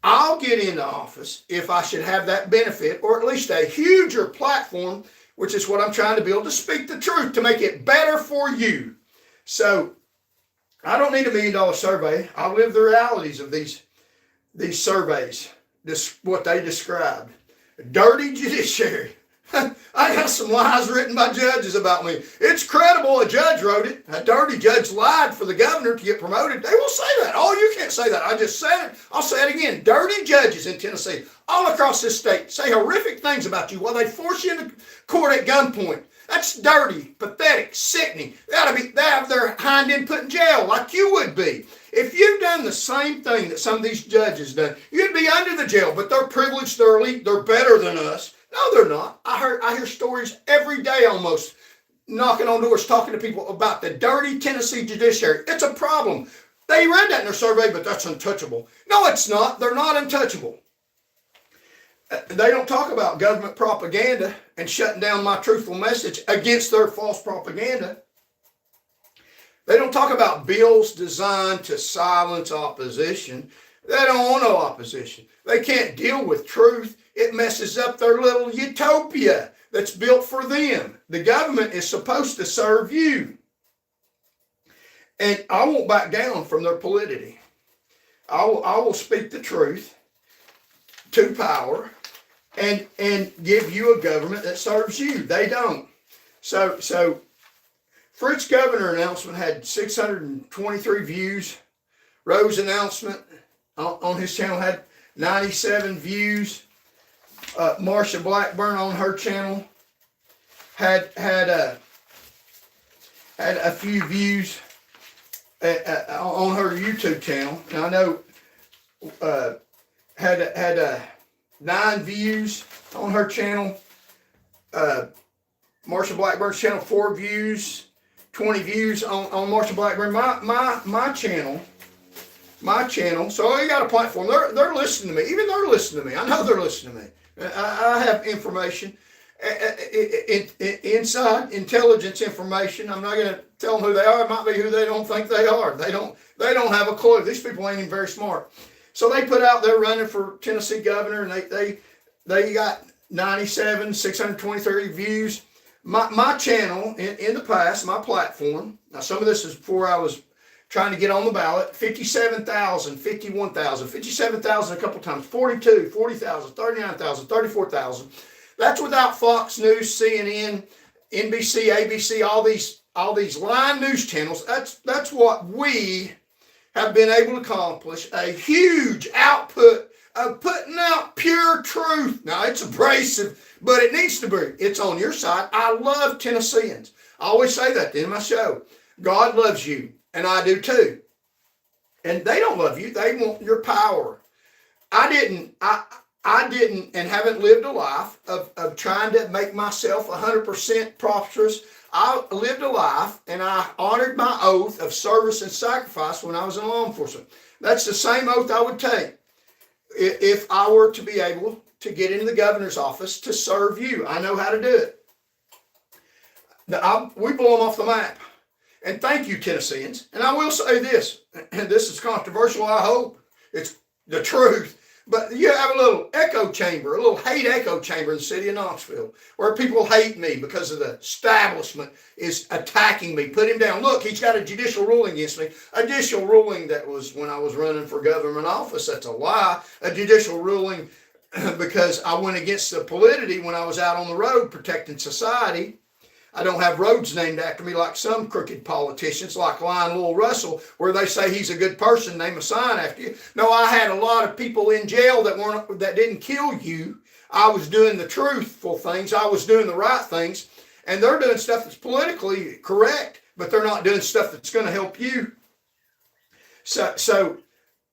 I'll get into office if I should have that benefit, or at least a huger platform, which is what I'm trying to build, to speak the truth, to make it better for you. So I don't need $1 million survey. I live the realities of these surveys, what they described. Dirty judiciary. I got some lies written by judges about me. It's credible a judge wrote it. A dirty judge lied for the governor to get promoted. They will say that. Oh, you can't say that. I just said it. I'll say it again. Dirty judges in Tennessee, all across this state, say horrific things about you while they force you into court at gunpoint. That's dirty, pathetic, sickening. They have their hind end put in jail like you would be. If you done the same thing that some of these judges done, you'd be under the jail, but they're privileged, they're elite, they're better than us. No, they're not. I hear stories every day almost, knocking on doors, talking to people about the dirty Tennessee judiciary. It's a problem. They read that in their survey, but that's untouchable. No, it's not. They're not untouchable. They don't talk about government propaganda and shutting down my truthful message against their false propaganda. They don't talk about bills designed to silence opposition. They don't want no opposition. They can't deal with truth. It messes up their little utopia that's built for them. The government is supposed to serve you. And I won't back down from their validity. I will speak the truth to power and give you a government that serves you. They don't. So Fritts' governor announcement had 623 views. Rowe's announcement on his channel had 97 views. Marsha Blackburn on her channel had a few views on her YouTube channel. And I know had 9 views on her channel. Marsha Blackburn's channel, 4 views, 20 views on Marsha Blackburn. My channel. So they got a platform. They're listening to me. Even they're listening to me. I know they're listening to me. I have information, inside intelligence information. I'm not going to tell them who they are. It might be who they don't think they are. They don't have a clue. These people ain't even very smart. So they put out, they're running for Tennessee governor, and they got 97, 623 views. My channel in the past, my platform, now some of this is before I was trying to get on the ballot, 57,000, 51,000, 57,000 a couple times, 42, 40,000, 39,000, 34,000. That's without Fox News, CNN, NBC, ABC, all these line news channels. That's what we have been able to accomplish, a huge output of putting out pure truth. Now, it's abrasive, but it needs to be. It's on your side. I love Tennesseans. I always say that in my show. God loves you, and I do too. And they don't love you. They want your power. I didn't and haven't lived a life of trying to make myself 100% prosperous. I lived a life and I honored my oath of service and sacrifice when I was in law enforcement. That's the same oath I would take if I were to be able to get into the governor's office to serve you. I know how to do it. We blow them off the map. And thank you, Tennesseans. And I will say this, and this is controversial, I hope. It's the truth. But you have a little echo chamber, a little hate echo chamber in the city of Knoxville, where people hate me because of the establishment is attacking me. Put him down. Look, he's got a judicial ruling against me. A judicial ruling that was when I was running for government office. That's a lie. A judicial ruling because I went against the politicity when I was out on the road protecting society. I don't have roads named after me like some crooked politicians, like Lionel Russell, where they say he's a good person, name a sign after you. No, I had a lot of people in jail that didn't kill you. I was doing the truthful things. I was doing the right things. And they're doing stuff that's politically correct, but they're not doing stuff that's going to help you. So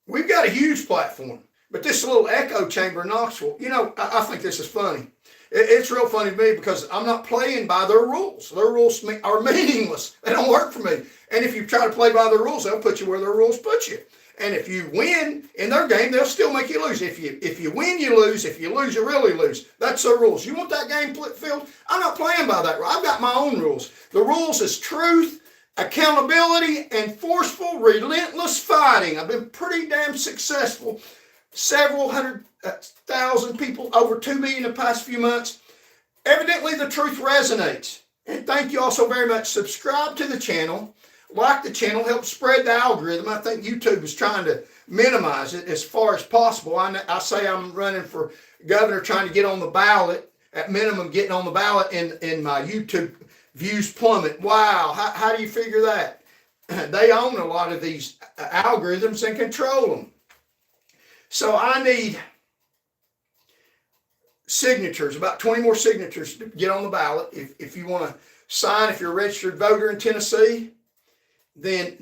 we've got a huge platform. But this little echo chamber in Knoxville, I think this is funny. It's real funny to me because I'm not playing by their rules. Their rules are meaningless. They don't work for me. And if you try to play by their rules, they'll put you where their rules put you. And if you win in their game, they'll still make you lose. If you win, you lose. If you lose, you really lose. That's their rules. You want that game filled? I'm not playing by that. I've got my own rules. The rules is truth, accountability, and forceful, relentless fighting. I've been pretty damn successful. Several 100,000 people, over 2 million in the past few months. Evidently, the truth resonates. And thank you all so very much. Subscribe to the channel. Like the channel. Help spread the algorithm. I think YouTube is trying to minimize it as far as possible. I say I'm running for governor, trying to get on the ballot. At minimum, getting on the ballot, and my YouTube views plummet. Wow. How do you figure that? They own a lot of these algorithms and control them. So I need signatures, about 20 more signatures to get on the ballot. If you want to sign, if you're a registered voter in Tennessee, then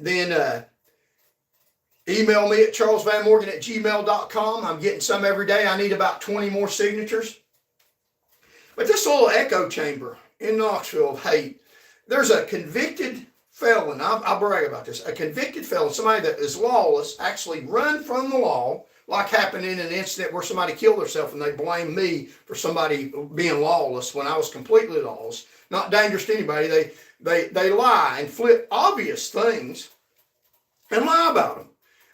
Email me at CharlesVanMorgan@gmail.com. I'm getting some every day. I need about 20 more signatures. But this little echo chamber in Knoxville of hate, there's a convicted felon. I'll brag about this. A convicted felon, somebody that is lawless, actually run from the law, like happened in an incident where somebody killed themselves and they blamed me for somebody being lawless when I was completely lawless, not dangerous to anybody. They lie and flip obvious things and lie about them.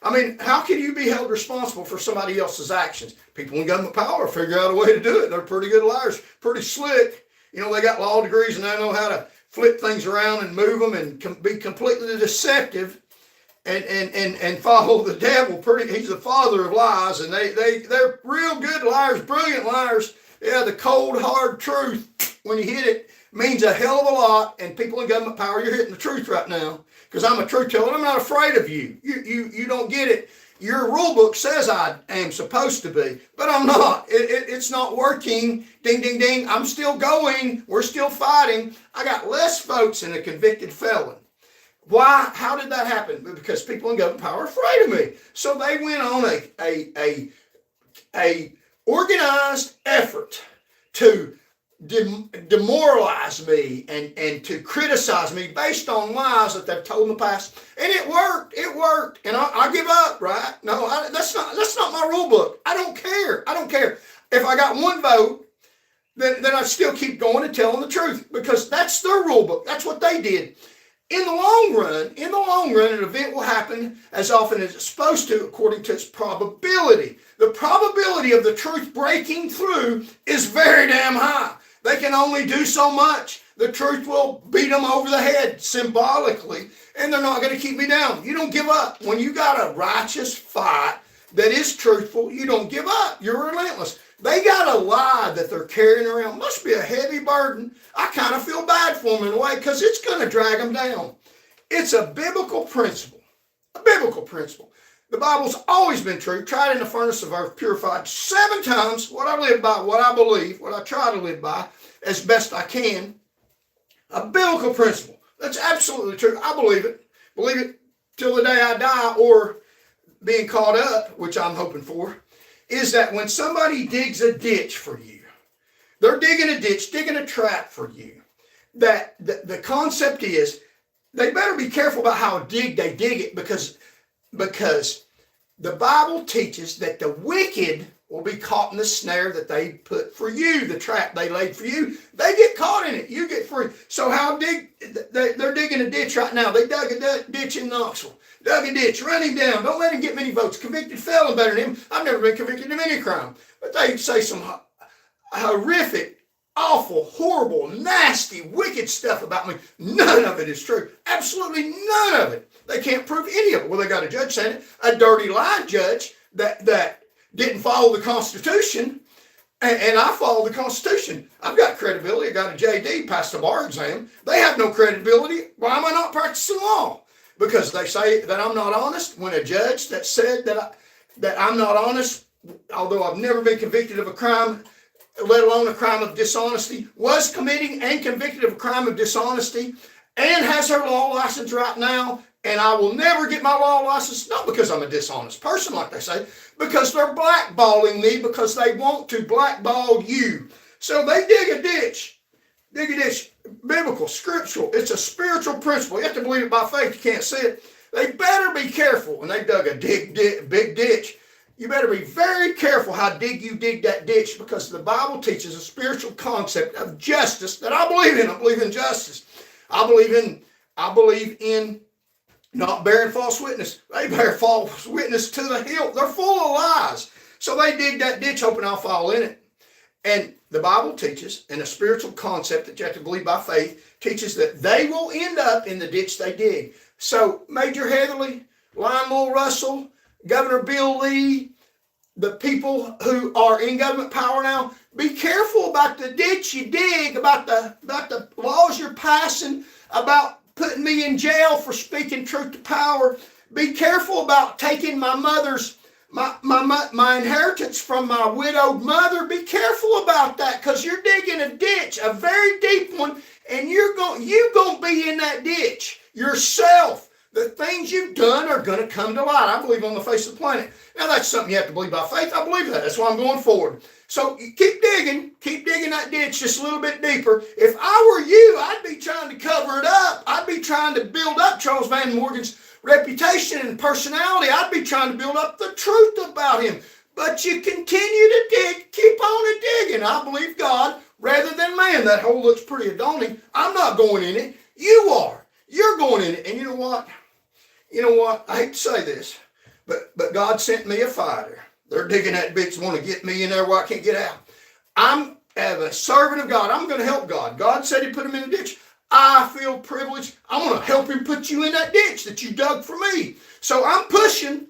I mean, how can you be held responsible for somebody else's actions? People in government power figure out a way to do it. They're pretty good liars, pretty slick. You know, they got law degrees and they know how to flip things around and move them and be completely deceptive and follow the devil. He's the father of lies, and they're real good liars, brilliant liars. Yeah, the cold, hard truth, when you hit it, means a hell of a lot. And people in government power, you're hitting the truth right now. Because I'm a truth teller. I'm not afraid of you. You don't get it. Your rule book says I am supposed to be, but I'm not. It's not working. Ding, ding, ding. I'm still going. We're still fighting. I got less votes than a convicted felon. Why? How did that happen? Because people in government power are afraid of me. So they went on a organized effort to demoralize me and to criticize me based on lies that they've told in the past. And it worked. And I give up, right? No, that's not my rule book. I don't care. If I got one vote, then I still keep going and telling the truth, because that's their rule book. That's what they did. In the long run, an event will happen as often as it's supposed to, according to its probability. The probability of the truth breaking through is very damn high. They can only do so much. The truth will beat them over the head symbolically, and they're not going to keep me down. You don't give up. When you got a righteous fight that is truthful, you don't give up. You're relentless. They got a lie that they're carrying around. Must be a heavy burden. I kind of feel bad for them in a way, because it's going to drag them down. It's a biblical principle. A biblical principle. The Bible's always been true. Tried in the furnace of earth, purified 7 times. What I live by, what I believe, what I try to live by as best I can. A biblical principle. That's absolutely true. I believe it. Believe it till the day I die, or being caught up, which I'm hoping for, is that when somebody digs a ditch for you, they're digging a ditch, digging a trap for you, that the concept is they better be careful about how they dig it, because the Bible teaches that the wicked will be caught in the snare that they put for you, the trap they laid for you. They get caught in it. You get free. So they're digging a ditch right now. They dug a ditch in Knoxville. Dug a ditch, run him down. Don't let him get many votes. Convicted felon better than him. I've never been convicted of any crime. But they say some horrific, awful, horrible, nasty, wicked stuff about me. None of it is true. Absolutely none of it. They can't prove any of it. Well, they got a judge saying it. A dirty lie judge that didn't follow the Constitution. And I follow the Constitution. I've got credibility. I got a JD, passed the bar exam. They have no credibility. Why am I not practicing law? Because they say that I'm not honest, when a judge that said that I'm not honest, although I've never been convicted of a crime, let alone a crime of dishonesty, was committing and convicted of a crime of dishonesty, and has her law license right now, and I will never get my law license, not because I'm a dishonest person, like they say, because they're blackballing me, because they want to blackball you. So they dig a ditch, biblical, scriptural. It's a spiritual principle. You have to believe it by faith. You can't see it. They better be careful when they dug a big ditch. You better be very careful how you dig that ditch, because the Bible teaches a spiritual concept of justice that I believe in. I believe in justice. I believe in not bearing false witness. They bear false witness to the hilt. They're full of lies. So they dig that ditch hoping I'll fall in it. And the Bible teaches, and a spiritual concept that you have to believe by faith, teaches that they will end up in the ditch they dig. So Major Heatherly, Lionel Russell, Governor Bill Lee, the people who are in government power now, be careful about the ditch you dig, about the laws you're passing, about putting me in jail for speaking truth to power. Be careful about taking my mother's my inheritance from my widowed mother. Be careful about that, because you're digging a ditch, a very deep one, and you're going to be in that ditch yourself. the things you've done are going to come to light. I believe on the face of the planet. Now, that's something you have to believe by faith. I believe that. That's why I'm going forward. So you keep digging that ditch just a little bit deeper. If I were you, I'd be trying to cover it up. I'd be trying to build up Charles VanMorgan's reputation and personality. I'd be trying to build up the truth about him. But you continue to dig, keep on digging. I believe God rather than man. That hole looks pretty daunting. I'm not going in it. You are. You're going in it. And you know what? I hate to say this, but God sent me a fighter. They're digging that bitch, want to get me in there where I can't get out. I'm as a servant of God. I'm going to help God. God said he put him in the ditch. I feel privileged. I want to help him put you in that ditch that you dug for me. So I'm pushing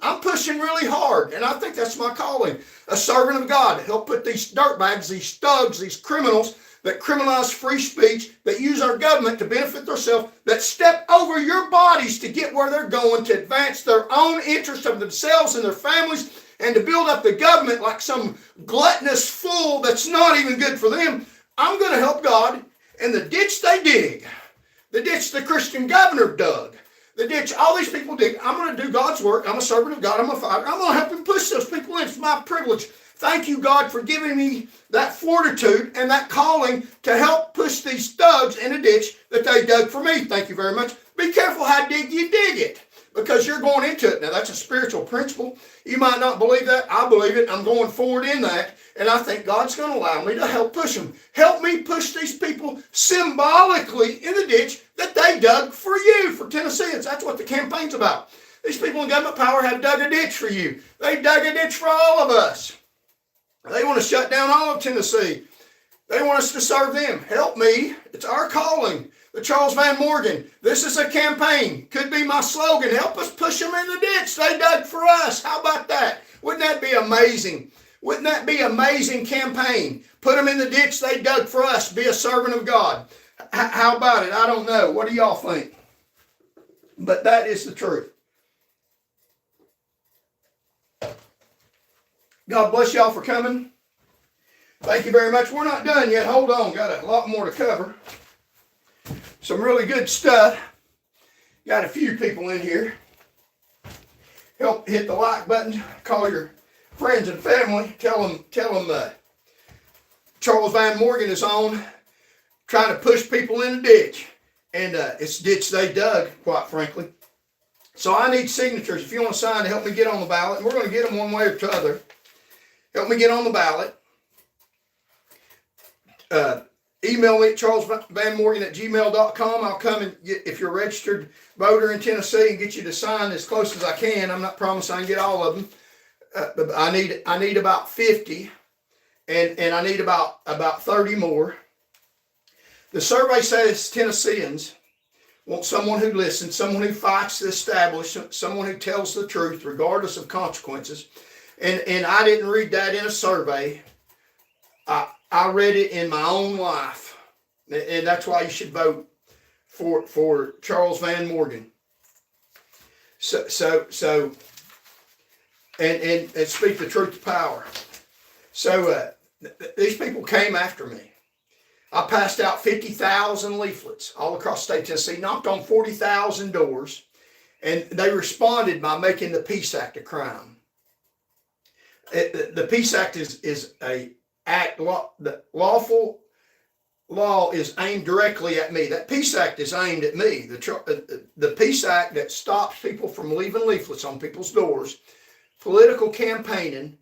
really hard. And I think that's my calling. A servant of God to help put these dirtbags, these thugs, these criminals that criminalize free speech, that use our government to benefit themselves, that step over your bodies to get where they're going, to advance their own interest of themselves and their families, and to build up the government like some gluttonous fool that's not even good for them. I'm going to help God. And the ditch they dig, the ditch the Christian governor dug, the ditch all these people dig, I'm going to do God's work. I'm a servant of God. I'm a fighter. I'm going to help him push those people in. It's my privilege. Thank you, God, for giving me that fortitude and that calling to help push these thugs in a ditch that they dug for me. Thank you very much. Be careful how deep you dig it, because you're going into it. Now, that's a spiritual principle. You might not believe that. I believe it. I'm going forward in that. And I think God's going to allow me to help push them. Help me push these people symbolically in the ditch that they dug for you, for Tennesseans. That's what the campaign's about. These people in government power have dug a ditch for you. They dug a ditch for all of us. They want to shut down all of Tennessee. They want us to serve them. Help me. It's our calling. The Charles VanMorgan. This is a campaign. Could be my slogan. Help us push them in the ditch they dug for us. How about that? Wouldn't that be amazing? Wouldn't that be an amazing campaign? Put them in the ditch they dug for us. Be a servant of God. How about it? I don't know. What do y'all think? But that is the truth. God bless y'all for coming. Thank you very much. We're not done yet. Hold on. Got a lot more to cover. Some really good stuff. Got a few people in here. Help hit the like button. Call your friends and family. Tell them Charles VanMorgan is on, trying to push people in a ditch. And it's a ditch they dug, quite frankly. So I need signatures. If you want to sign to help me get on the ballot, and we're going to get them one way or the other. Help me get on the ballot. Email me at CharlesVanMorgan@gmail.com. I'll come and get, if you're a registered voter in Tennessee, and get you to sign as close as I can. I'm not promising I can get all of them. But I need about 50, and I need about 30 more. The survey says Tennesseans want someone who listens, someone who fights the establishment, someone who tells the truth regardless of consequences. And I didn't read that in a survey. I read it in my own life, and that's why you should vote for Charles VanMorgan. So. And speak the truth to power. So these people came after me. I passed out 50,000 leaflets all across the state of Tennessee, knocked on 40,000 doors, and they responded by making the Peace Act a crime. The Peace Act is a act. The lawful law is aimed directly at me. That Peace Act is aimed at me. The Peace Act that stops people from leaving leaflets on people's doors. Political campaigning,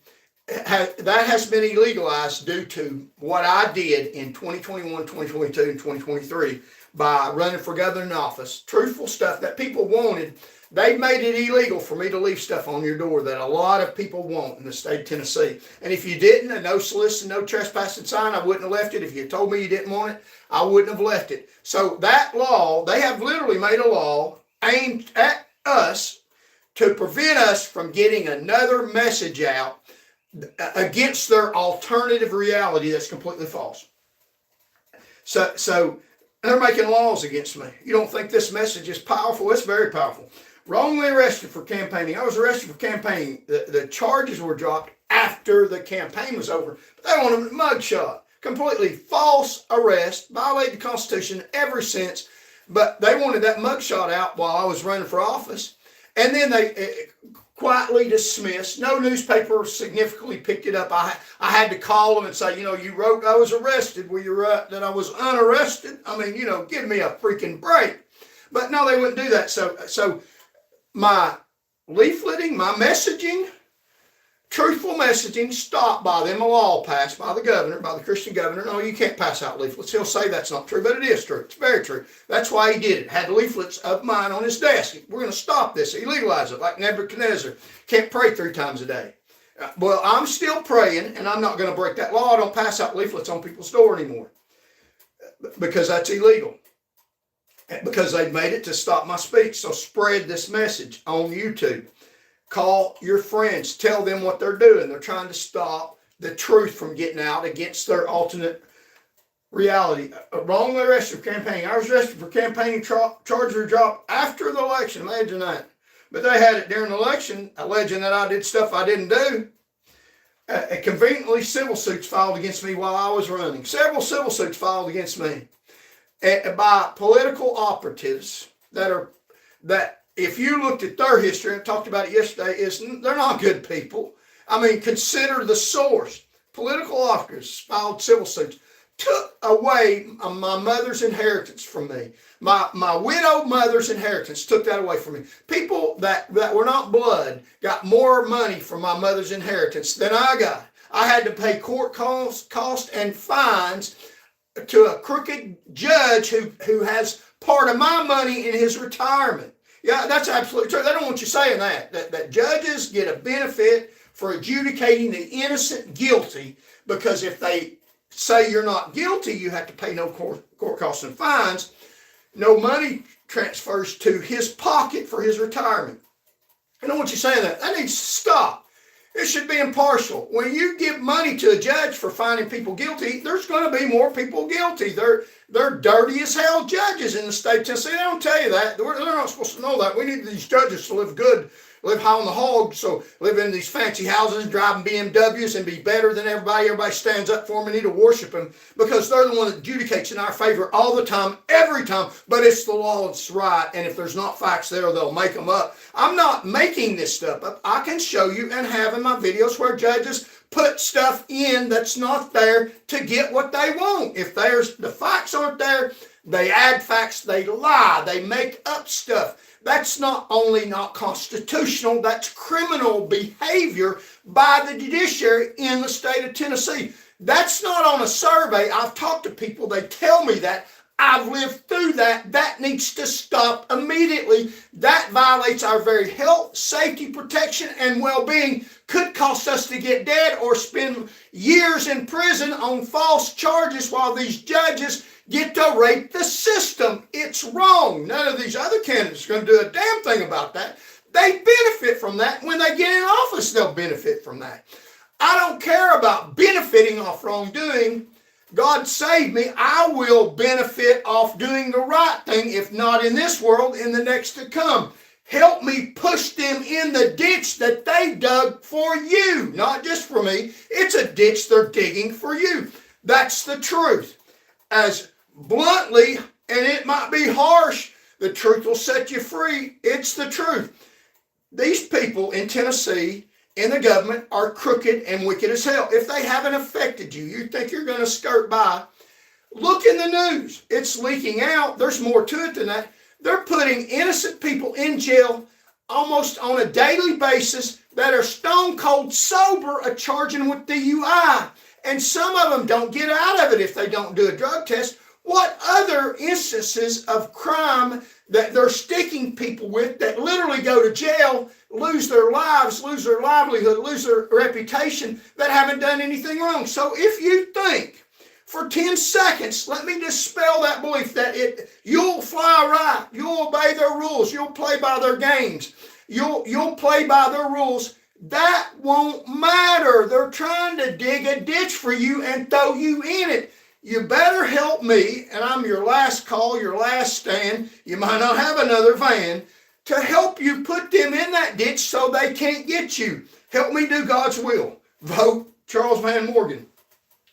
that has been illegalized due to what I did in 2021, 2022, and 2023 by running for governor in office. Truthful stuff that people wanted. They made it illegal for me to leave stuff on your door that a lot of people want in the state of Tennessee. And if you didn't, a no soliciting, no trespassing sign, I wouldn't have left it. If you told me you didn't want it, I wouldn't have left it. So that law, they have literally made a law aimed at us to prevent us from getting another message out against their alternative reality that's completely false. So they're making laws against me. You don't think this message is powerful? It's very powerful. Wrongly arrested for campaigning. I was arrested for campaigning. The charges were dropped after the campaign was over. But they wanted a mugshot. Completely false arrest. Violated the Constitution ever since. but they wanted that mugshot out while I was running for office. And then they quietly dismissed. No newspaper significantly picked it up. I had to call them and say, you wrote I was arrested. Well, you're right that I was unarrested. I mean, give me a freaking break. But no, they wouldn't do that. So my leafleting, my messaging, truthful messaging stopped by them. A law passed by the governor, by the Christian governor. No, you can't pass out leaflets. He'll say that's not true, but it is true. It's very true. That's why he did it. Had leaflets of mine on his desk. We're going to stop this. He legalized it like Nebuchadnezzar. Can't pray 3 times a day. Well, I'm still praying, and I'm not going to break that law. I don't pass out leaflets on people's door anymore because that's illegal. Because they've made it to stop my speech. So spread this message on YouTube. Call your friends. Tell them what they're doing. They're trying to stop the truth from getting out against their alternate reality. Wrongly arrested for campaigning. I was arrested for campaigning, charges were dropped after the election. Imagine that. But they had it during the election, alleging that I did stuff I didn't do. Conveniently, civil suits filed against me while I was running. Several civil suits filed against me by political operatives that if you looked at their history, I talked about it yesterday, they're not good people. I mean, consider the source. Political operatives filed civil suits, took away my mother's inheritance from me. My widowed mother's inheritance took that away from me. People that were not blood got more money from my mother's inheritance than I got. I had to pay court costs and fines to a crooked judge who has part of my money in his retirement. Yeah, that's absolutely true. They don't want you saying that judges get a benefit for adjudicating the innocent guilty, because if they say you're not guilty, you have to pay no court costs and fines. No money transfers to his pocket for his retirement. I don't want you saying that. That needs to stop. It should be impartial. When you give money to a judge for finding people guilty, there's going to be more people guilty. They're dirty as hell judges in the state of Tennessee. They don't tell you that. They're not supposed to know that. We need these judges to live good, live high on the hog, so live in these fancy houses, driving BMWs, and be better than everybody. Everybody stands up for them and need to worship them because they're the one that adjudicates in our favor all the time, every time. But it's the law, it's right. And if there's not facts there, they'll make them up. I'm not making this stuff up. I can show you and have in my videos where judges put stuff in that's not there to get what they want. If the facts aren't there, they add facts, they lie, they make up stuff. That's not only not constitutional, that's criminal behavior by the judiciary in the state of Tennessee. That's not on a survey. I've talked to people, they tell me that. I've lived through that. That needs to stop immediately. That violates our very health, safety, protection, and well-being. Could cost us to get dead or spend years in prison on false charges while these judges get to rape the system. It's wrong. None of these other candidates are going to do a damn thing about that. They benefit from that. When they get in office, they'll benefit from that. I don't care about benefiting off wrongdoing. God saved me. I will benefit off doing the right thing, if not in this world, in the next to come. Help me push them in the ditch that they dug for you, not just for me. It's a ditch they're digging for you. That's the truth. As bluntly, and it might be harsh, the truth will set you free. It's the truth. These people in Tennessee, in the government, are crooked and wicked as hell. If they haven't affected you, you think you're going to skirt by, look in the news. It's leaking out. There's more to it than that. They're putting innocent people in jail almost on a daily basis that are stone cold sober, charging with DUI. And some of them don't get out of it if they don't do a drug test. What other instances of crime that they're sticking people with that literally go to jail, lose their lives, lose their livelihood, lose their reputation, that haven't done anything wrong? So if you think for 10 seconds, let me dispel that belief that you'll fly right, you'll obey their rules, you'll play by their games, you'll play by their rules. That won't matter. They're trying to dig a ditch for you and throw you in it. You better help me, and I'm your last call, your last stand. You might not have another van to help you put them in that ditch so they can't get you. Help me do God's will. Vote CharlesVanMorgan.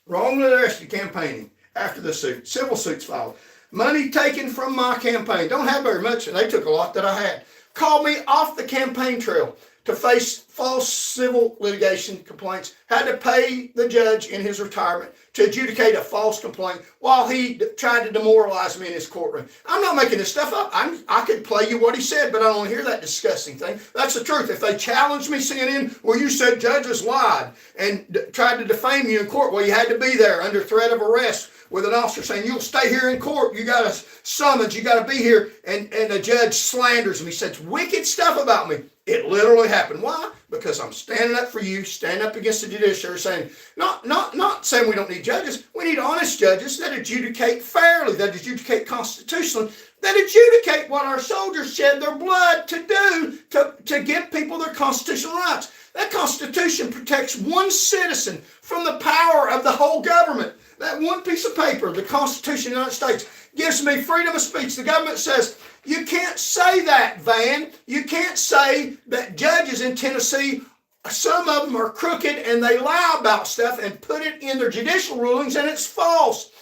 Wrongly arrested campaigning after the suit. Civil suits filed. Money taken from my campaign. Don't have very much, and they took a lot that I had. Called me off the campaign trail to face false civil litigation complaints. Had to pay the judge in his retirement to adjudicate a false complaint while he tried to demoralize me in his courtroom. I'm not making this stuff up. I could play you what he said, but I don't want to hear that disgusting thing. That's the truth. If they challenge me CNN, well, you said judges lied and tried to defame you in court, well, you had to be there under threat of arrest with an officer saying, you'll stay here in court. You got a summons. You got to be here. And the judge slanders him. He says wicked stuff about me. It literally happened. Why? Because I'm standing up for you, standing up against the judiciary, saying, not saying we don't need judges. We need honest judges that adjudicate fairly, that adjudicate constitutionally, that adjudicate what our soldiers shed their blood to do to give people their constitutional rights. That Constitution protects one citizen from the power of the whole government. That one piece of paper, the Constitution of the United States, gives me freedom of speech. The government says, you can't say that, Van. You can't say that judges in Tennessee, some of them are crooked and they lie about stuff and put it in their judicial rulings and it's false.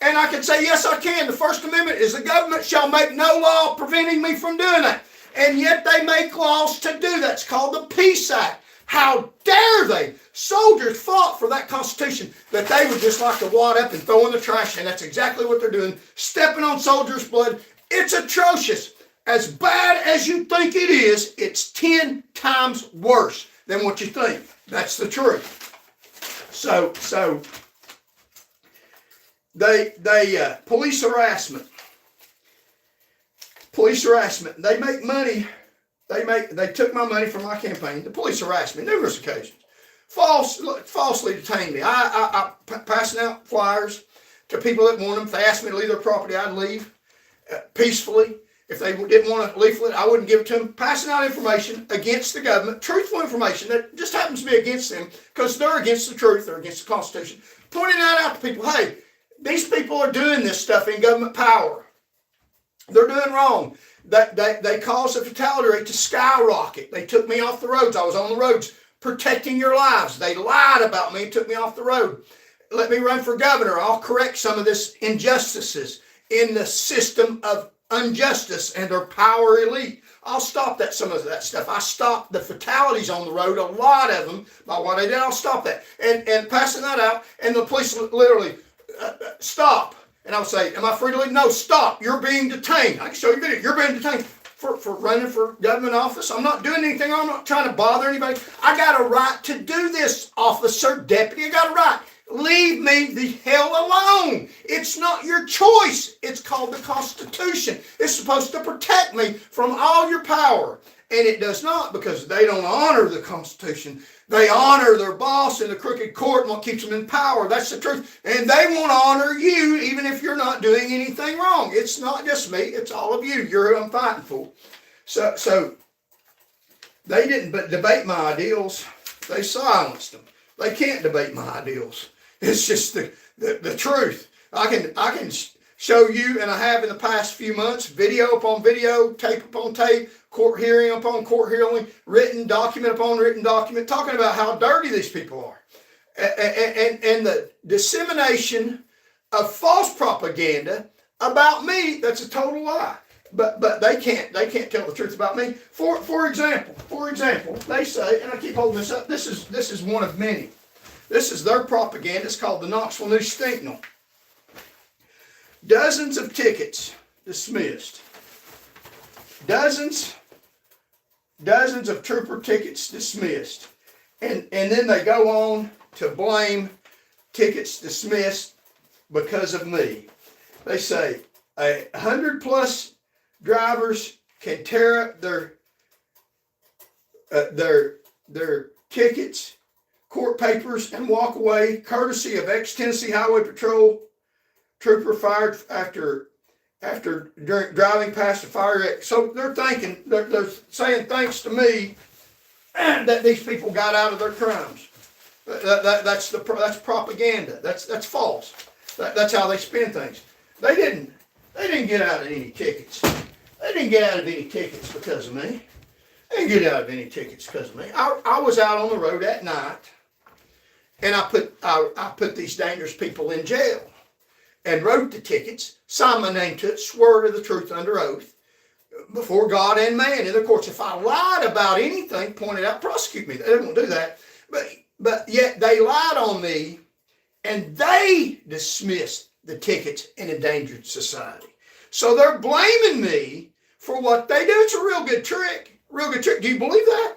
And I can say, yes, I can. The First Amendment is the government shall make no law preventing me from doing that. And yet they make laws to do that. It's called the Peace Act. How dare they? Soldiers fought for that Constitution that they would just like to wad up and throw in the trash, and that's exactly what they're doing, stepping on soldiers' blood. It's atrocious. As bad as you think it is, it's 10 times worse than what you think. That's the truth. So police harassment. Police harassment. They make money. They took my money from my campaign. The police harassed me numerous occasions. Falsely detained me. I passing out flyers to people that want them. If they asked me to leave their property, I'd leave peacefully. If they didn't want a leaflet, I wouldn't give it to them. Passing out information against the government, truthful information that just happens to be against them because they're against the truth, they're against the Constitution. Pointing that out to people, hey, these people are doing this stuff in government power. They're doing wrong. They caused the fatality rate to skyrocket. They took me off the roads. I was on the roads protecting your lives. They lied about me and took me off the road. Let me run for governor. I'll correct some of this injustices in the system of injustice and their power elite. I'll stop some of that stuff. I stopped the fatalities on the road, a lot of them, by what I did. I'll stop that. And passing that out, and the police literally stop. And I would say, am I free to leave? No, stop. You're being detained. I can show you video. You're being detained for running for government office. I'm not doing anything. I'm not trying to bother anybody. I got a right to do this, officer, deputy. I got a right. Leave me the hell alone. It's not your choice. It's called the Constitution. It's supposed to protect me from all your power. And it does not, because they don't honor the Constitution. They honor their boss in the crooked court and what keeps them in power. That's the truth. And they won't honor you even if you're not doing anything wrong. It's not just me. It's all of you. You're who I'm fighting for. So they didn't debate my ideals. They silenced them. They can't debate my ideals. It's just the truth. I can show you, and I have in the past few months, video upon video, tape upon tape, court hearing upon court hearing, written document upon written document, talking about how dirty these people are. And the dissemination of false propaganda about me, that's a total lie. But they can't tell the truth about me. For example, they say, and I keep holding this up, this is one of many. This is their propaganda. It's called the Knoxville News Stinknell. Dozens of tickets dismissed. Dozens of trooper tickets dismissed. And then they go on to blame tickets dismissed because of me. They say 100+ drivers can tear up their tickets, court papers, and walk away, courtesy of ex-Tennessee Highway Patrol trooper fired after driving past a fire wreck. So they're saying thanks to me that these people got out of their crimes. That's propaganda. That's false. That's how they spin things. They didn't get out of any tickets. They didn't get out of any tickets because of me. They didn't get out of any tickets because of me. I was out on the road at night, and I put these dangerous people in jail. and wrote the tickets, signed my name to it, swore to the truth under oath before God and man. And of course, if I lied about anything, pointed out, prosecute me. They won't do that. But yet they lied on me, and they dismissed the tickets and endangered society. So they're blaming me for what they do. It's a real good trick. Real good trick. Do you believe that?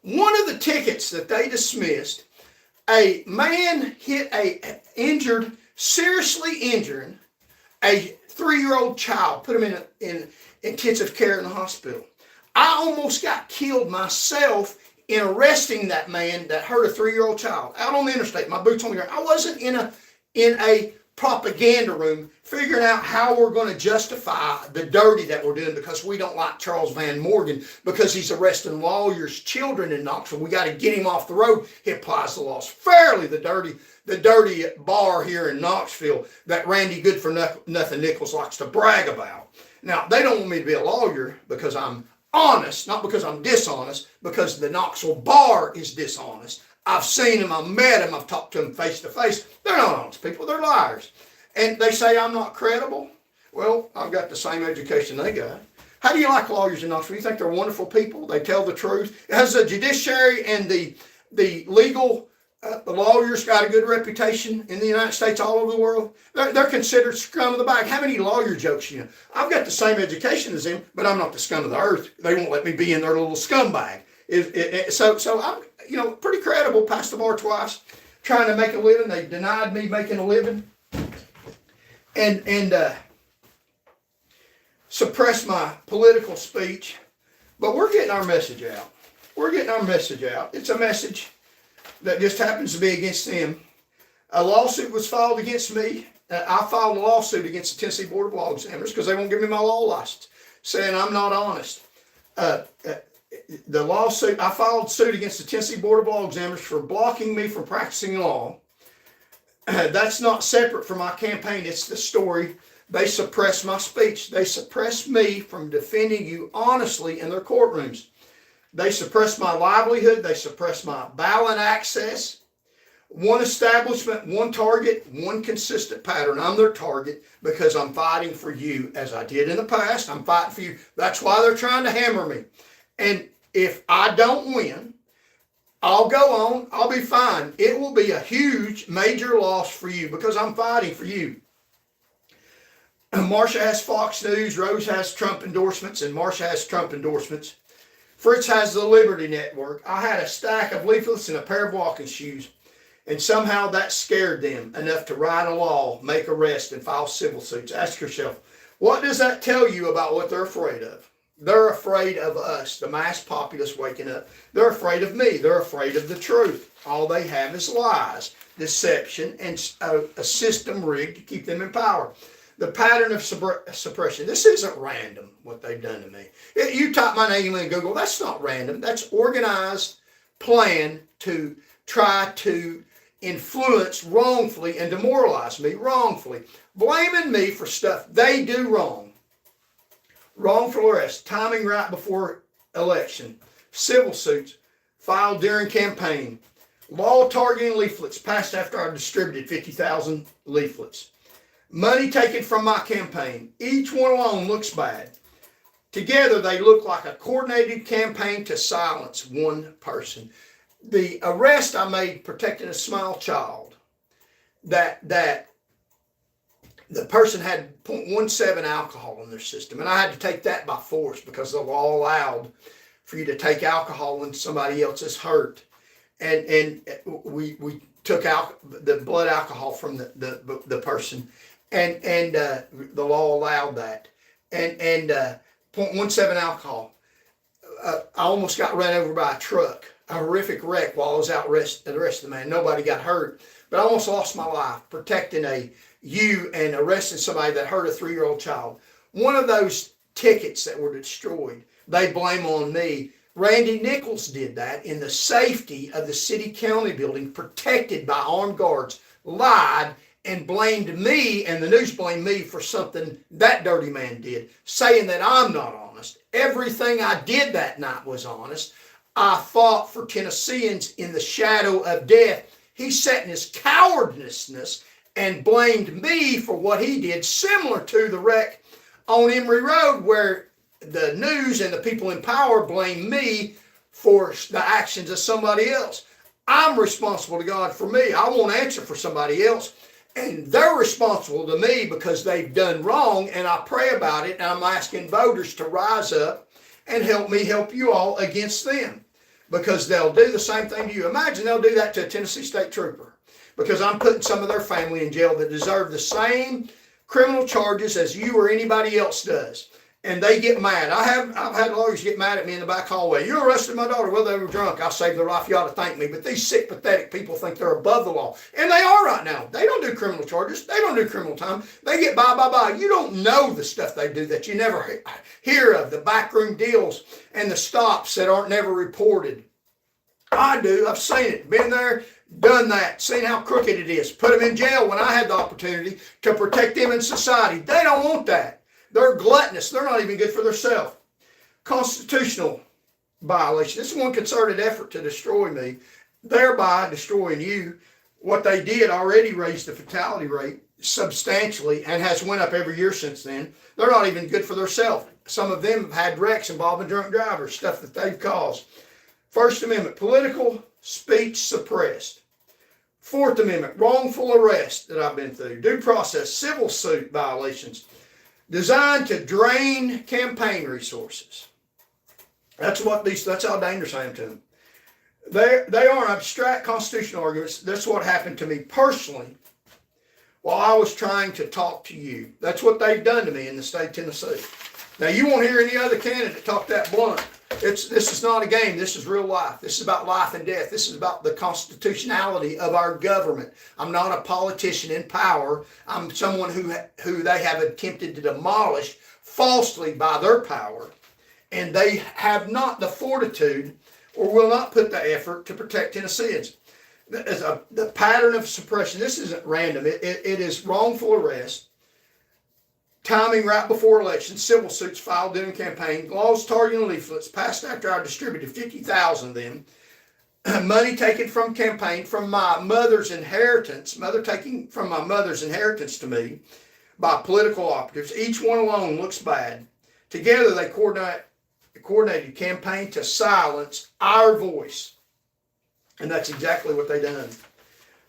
One of the tickets that they dismissed, a man hit seriously injuring a 3-year-old child, put him in intensive care in the hospital. I almost got killed myself in arresting that man that hurt a 3-year-old child out on the interstate. My boots on the ground. I wasn't in a propaganda room figuring out how we're going to justify the dirty that we're doing because we don't like CharlesVanMorgan because he's arresting lawyers' children in Knoxville. We got to get him off the road. He applies the laws fairly. The dirty bar here in Knoxville that Randy Good-for-Nothing Nichols likes to brag about. Now, they don't want me to be a lawyer because I'm honest, not because I'm dishonest, because the Knoxville bar is dishonest. I've seen them, I've met them, I've talked to them face to face. They're not honest people, they're liars. And they say I'm not credible. Well, I've got the same education they got. How do you like lawyers in Knoxville? You think they're wonderful people? They tell the truth. Has the judiciary and the legal the lawyers got a good reputation in the United States, all over the world? They're considered scum of the bag. How many lawyer jokes you know? I've got the same education as them, but I'm not the scum of the earth. They won't let me be in their little scumbag. So I'm pretty credible. Passed the bar twice, trying to make a living. They denied me making a living, and suppressed my political speech. But we're getting our message out. We're getting our message out. It's a message that just happens to be against them. A lawsuit was filed against me. I filed a lawsuit against the Tennessee Board of Law Examiners because they won't give me my law license, saying I'm not honest. The lawsuit, I filed suit against the Tennessee Board of Law Examiners for blocking me from practicing law. That's not separate from my campaign. It's the story. They suppress my speech. They suppress me from defending you honestly in their courtrooms. They suppress my livelihood. They suppress my ballot access. One establishment, one target, one consistent pattern. I'm their target because I'm fighting for you as I did in the past. I'm fighting for you. That's why they're trying to hammer me. And if I don't win, I'll go on. I'll be fine. It will be a huge, major loss for you because I'm fighting for you. Marsha has Fox News. Rose has Trump endorsements, and Marsha has Trump endorsements. Fritz has the Liberty Network. I had a stack of leaflets and a pair of walking shoes, and somehow that scared them enough to write a law, make arrests, and file civil suits. Ask yourself, what does that tell you about what they're afraid of? They're afraid of us, the mass populace waking up. They're afraid of me. They're afraid of the truth. All they have is lies, deception, and a system rigged to keep them in power. The pattern of suppression. This isn't random, what they've done to me. You type my name in Google, that's not random. That's organized plan to try to influence wrongfully and demoralize me wrongfully. Blaming me for stuff they do wrong. Wrongful arrest, timing right before election, civil suits filed during campaign, law targeting leaflets passed after I distributed 50,000 leaflets, money taken from my campaign. Each one alone looks bad. Together they look like a coordinated campaign to silence one person. The arrest I made protecting a small child, that the person had 0.17 alcohol in their system. And I had to take that by force because the law allowed for you to take alcohol when somebody else is hurt. And we took out the blood alcohol from the person. And the law allowed that. And 0.17 alcohol. I almost got run over by a truck. A horrific wreck while I was out arresting the man. Nobody got hurt. But I almost lost my life protecting you and arresting somebody that hurt a 3-year-old child. One of those tickets that were destroyed, they blame on me. Randy Nichols did that in the safety of the city county building, protected by armed guards, lied and blamed me, and the news blamed me for something that dirty man did, saying that I'm not honest. Everything I did that night was honest. I fought for Tennesseans in the shadow of death. He sat in his cowardness and blamed me for what he did, similar to the wreck on Emory Road, where the news and the people in power blame me for the actions of somebody else. I'm responsible to God for me. I won't answer for somebody else. And they're responsible to me because they've done wrong, and I pray about it, and I'm asking voters to rise up and help me help you all against them, because they'll do the same thing to you. Imagine they'll do that to a Tennessee state trooper, because I'm putting some of their family in jail that deserve the same criminal charges as you or anybody else does. And they get mad. I've had lawyers get mad at me in the back hallway. You arrested my daughter. Well, they were drunk. I saved their life. You ought to thank me. But these sick, pathetic people think they're above the law. And they are right now. They don't do criminal charges. They don't do criminal time. They get by. You don't know the stuff they do that you never hear of, the backroom deals and the stops that aren't never reported. I do. I've seen it. Been there, done that, seen how crooked it is. Put them in jail when I had the opportunity to protect them in society. They don't want that. They're gluttonous. They're not even good for themselves. Constitutional violation. This is one concerted effort to destroy me, thereby destroying you. What they did already raised the fatality rate substantially and has went up every year since then. They're not even good for themselves. Some of them have had wrecks involving drunk drivers, stuff that they've caused. First Amendment, political speech suppressed. Fourth Amendment, wrongful arrest that I've been through. Due process, civil suit violations designed to drain campaign resources. That's how dangerous I am to them. They are abstract constitutional arguments. That's what happened to me personally while I was trying to talk to you. That's what they've done to me in the state of Tennessee. Now, you won't hear any other candidate talk that blunt. This is not a game. This is real life. This is about life and death. This is about the constitutionality of our government. I'm not a politician in power. I'm someone who they have attempted to demolish falsely by their power. And they have not the fortitude or will not put the effort to protect Tennesseans. The pattern of suppression, this isn't random. It is wrongful arrest, timing right before elections, civil suits filed during campaign, laws targeting leaflets passed after I distributed 50,000 of them, money taken from campaign, from my mother's inheritance, taking from my mother's inheritance to me by political operatives. Each one alone looks bad. Together they coordinated campaign to silence our voice. And that's exactly what they done.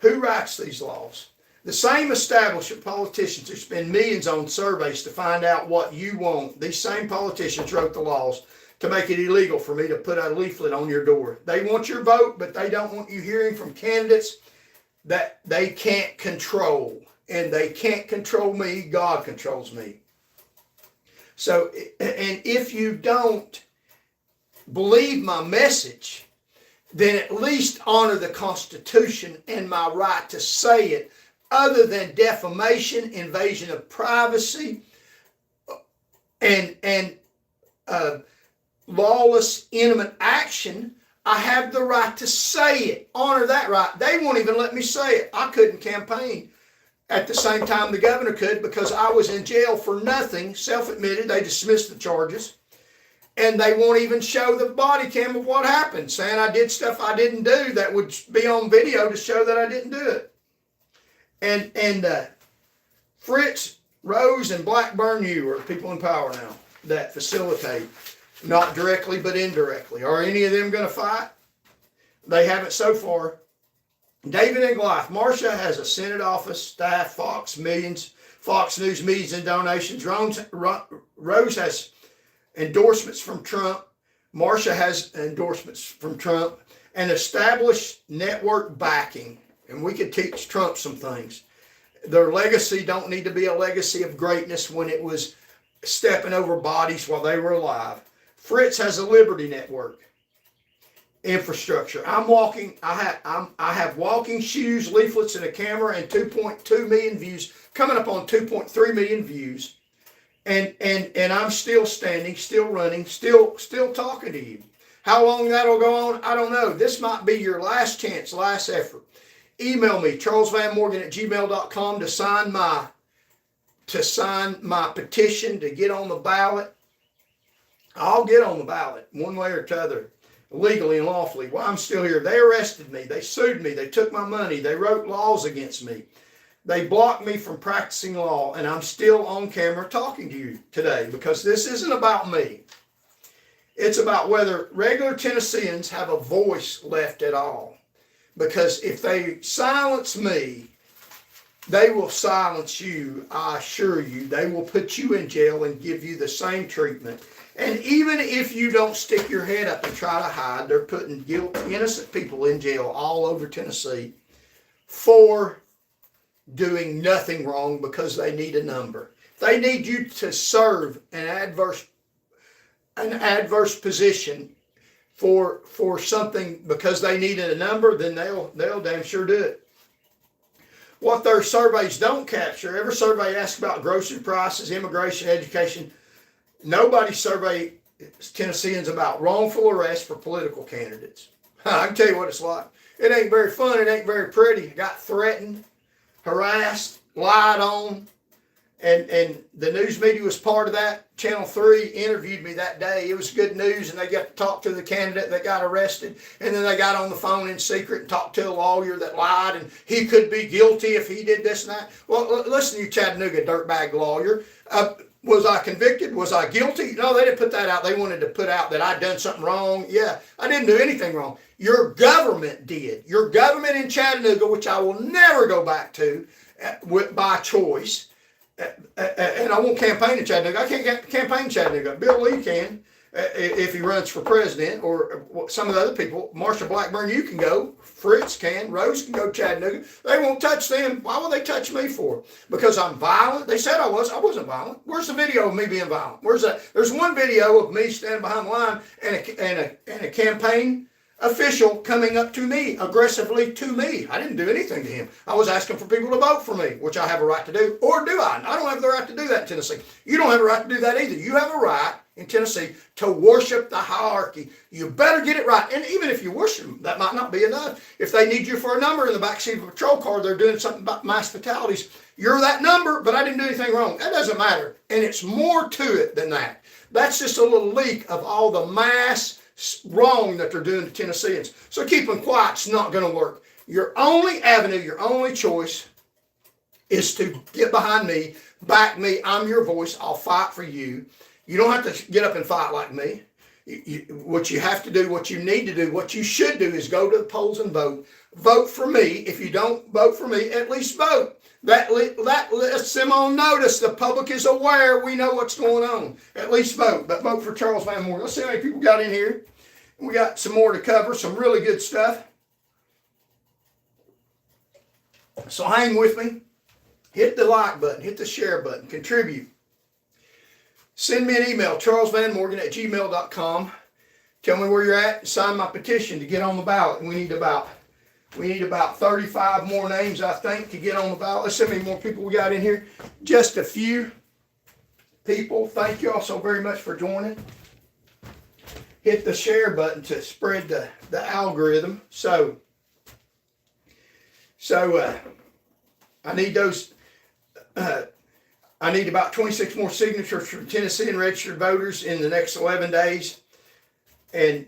Who writes these laws? The same establishment politicians who spend millions on surveys to find out what you want. These same politicians wrote the laws to make it illegal for me to put a leaflet on your door. They want your vote, but they don't want you hearing from candidates that they can't control. And they can't control me. God controls me. So, and if you don't believe my message, then at least honor the Constitution and my right to say it. Other than defamation, invasion of privacy, and lawless, intimate action, I have the right to say it. Honor that right. They won't even let me say it. I couldn't campaign at the same time the governor could because I was in jail for nothing, self-admitted. They dismissed the charges. And they won't even show the body cam of what happened, saying I did stuff I didn't do that would be on video to show that I didn't do it. And Fritts, Rose, and Blackburn, you are people in power now that facilitate, not directly but indirectly. Are any of them going to fight? They haven't so far. David and Goliath. Marsha has a Senate office, staff, Fox News meetings and donations. Rose has endorsements from Trump. Marsha has endorsements from Trump. And established network backing. And we could teach Trump some things. Their legacy don't need to be a legacy of greatness when it was stepping over bodies while they were alive. Fritts has a Liberty Network infrastructure. I have walking shoes, leaflets, and a camera, and 2.2 million views, coming up on 2.3 million views. And I'm still standing, still running, still talking to you. How long that'll go on, I don't know. This might be your last chance, last effort. Email me, CharlesVanMorgan@gmail.com to sign my petition to get on the ballot. I'll get on the ballot one way or t'other, legally and lawfully. While I'm still here, they arrested me. They sued me. They took my money. They wrote laws against me. They blocked me from practicing law, and I'm still on camera talking to you today because this isn't about me. It's about whether regular Tennesseans have a voice left at all. Because if they silence me, they will silence you, I assure you. They will put you in jail and give you the same treatment. And even if you don't stick your head up and try to hide, they're putting innocent people in jail all over Tennessee for doing nothing wrong because they need a number. If they need you to serve an adverse position for something because they needed a number, then they'll damn sure do it. What their surveys don't capture, every survey asks about grocery prices, immigration, education. Nobody surveys Tennesseans about wrongful arrest for political candidates. I can tell you what it's like. It ain't very fun. It ain't very pretty. Got threatened, harassed, lied on. And the news media was part of that. Channel 3 interviewed me that day. It was good news, and they got to talk to the candidate that got arrested. And then they got on the phone in secret and talked to a lawyer that lied, and he could be guilty if he did this and that. Well, listen to you, Chattanooga dirtbag lawyer. Was I convicted? Was I guilty? No, they didn't put that out. They wanted to put out that I'd done something wrong. Yeah, I didn't do anything wrong. Your government did. Your government in Chattanooga, which I will never go back to by choice. And I won't campaign in Chattanooga. I can't campaign in Chattanooga. Bill Lee can if he runs for president, or some of the other people. Marsha Blackburn, you can go. Fritts can. Rose can go to Chattanooga. They won't touch them. Why would they touch me for? Because I'm violent? They said I was. I wasn't violent. Where's the video of me being violent? Where's that? There's one video of me standing behind the line and a campaign official coming up to me, aggressively to me. I didn't do anything to him. I was asking for people to vote for me, which I have a right to do. Or do I? I don't have the right to do that in Tennessee. You don't have a right to do that either. You have a right in Tennessee to worship the hierarchy. You better get it right. And even if you worship them, that might not be enough. If they need you for a number in the backseat of a patrol car, they're doing something about mass fatalities. You're that number, but I didn't do anything wrong. That doesn't matter. And it's more to it than that. That's just a little leak of all the mass wrong that they're doing to Tennesseans. So keeping quiet's not going to work. Your only avenue, your only choice is to get behind me, back me. I'm your voice. I'll fight for you. You don't have to get up and fight like me. What you have to do, what you need to do, what you should do is go to the polls and vote. Vote for me. If you don't vote for me, at least vote. That lets them on notice. The public is aware. We know what's going on. At least vote. But vote for CharlesVanMorgan. Let's see how many people got in here. We got some more to cover. Some really good stuff. So hang with me. Hit the like button. Hit the share button. Contribute. Send me an email, CharlesVanMorgan@gmail.com. Tell me where you're at. Sign my petition to get on the ballot. We need about 35 more names, I think, to get on the ballot. Let's see how many more people we got in here. Just a few people. Thank you all so very much for joining. Hit the share button to spread the algorithm. So I need those. I need about 26 more signatures from Tennessean registered voters in the next 11 days. And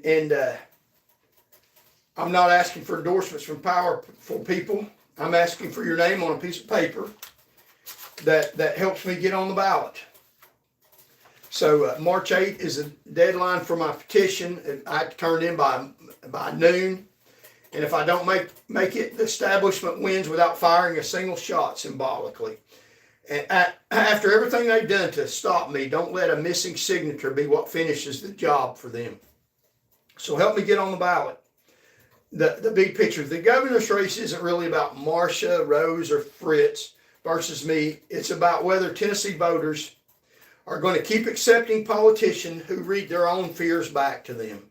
I'm not asking for endorsements from powerful people. I'm asking for your name on a piece of paper that helps me get on the ballot. So March 8th is the deadline for my petition. I have to turn it in by noon. And if I don't make it, the establishment wins without firing a single shot, symbolically. And after everything they've done to stop me, don't let a missing signature be what finishes the job for them. So help me get on the ballot. The big picture. The governor's race isn't really about Marsha, Rose, or Fritts versus me. It's about whether Tennessee voters are going to keep accepting politicians who read their own fears back to them.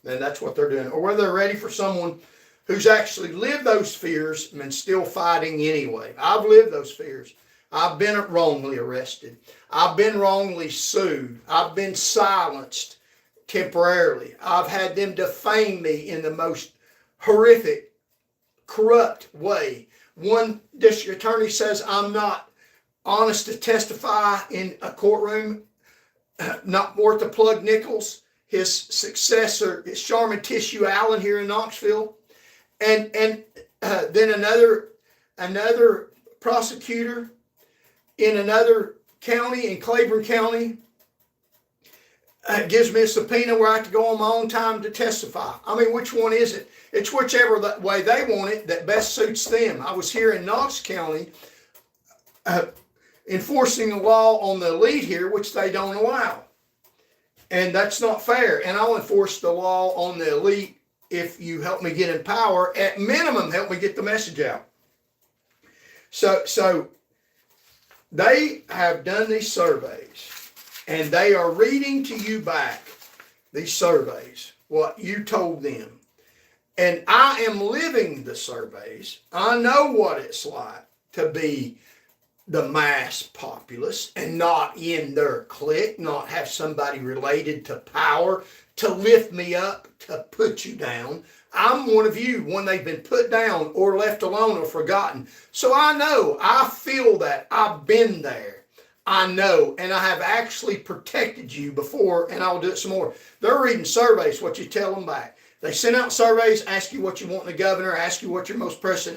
And that's what they're doing. Or whether they're ready for someone who's actually lived those fears and still fighting anyway. I've lived those fears. I've been wrongly arrested. I've been wrongly sued. I've been silenced temporarily. I've had them defame me in the most horrific, corrupt way. One district attorney says I'm not honest to testify in a courtroom, not worth a plug nickels. His successor is Sharman Tissue Allen here in Knoxville. And then another prosecutor in another county, in Claiborne County, gives me a subpoena where I have to go on my own time to testify. I mean, which one is it? It's whichever way they want it that best suits them. I was here in Knox County enforcing the law on the elite here, which they don't allow. And that's not fair. And I'll enforce the law on the elite if you help me get in power. At minimum, help me get the message out. So they have done these surveys, and they are reading to you back these surveys, what you told them. And I am living the surveys. I know what it's like to be the mass populace and not in their clique, not have somebody related to power to lift me up, to put you down. I'm one of you when they've been put down or left alone or forgotten. So I know, I feel that. I've been there. I know, and I have actually protected you before, and I'll do it some more. They're reading surveys, what you tell them back. They send out surveys, ask you what you want in the governor, ask you what your most pressing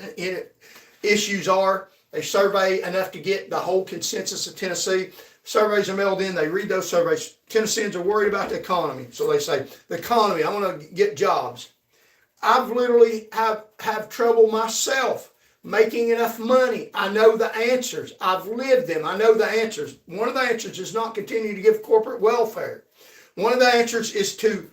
issues are. They survey enough to get the whole consensus of Tennessee. Surveys are mailed in. They read those surveys. Tennesseans are worried about the economy. So they say, the economy, I want to get jobs. I've literally have trouble myself making enough money. I know the answers. I've lived them. I know the answers. One of the answers is not continue to give corporate welfare. One of the answers is to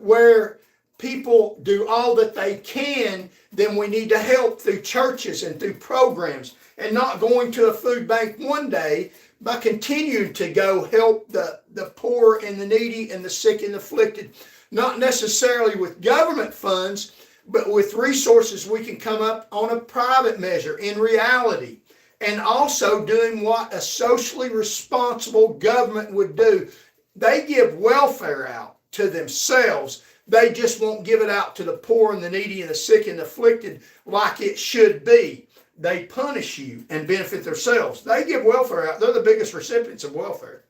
where people do all that they can, then we need to help through churches and through programs, and not going to a food bank one day, by continuing to go help the poor and the needy and the sick and afflicted, not necessarily with government funds, but with resources we can come up on a private measure in reality, and also doing what a socially responsible government would do. They give welfare out to themselves. They just won't give it out to the poor and the needy and the sick and the afflicted like it should be. They punish you and benefit themselves. They give welfare out. They're the biggest recipients of welfare.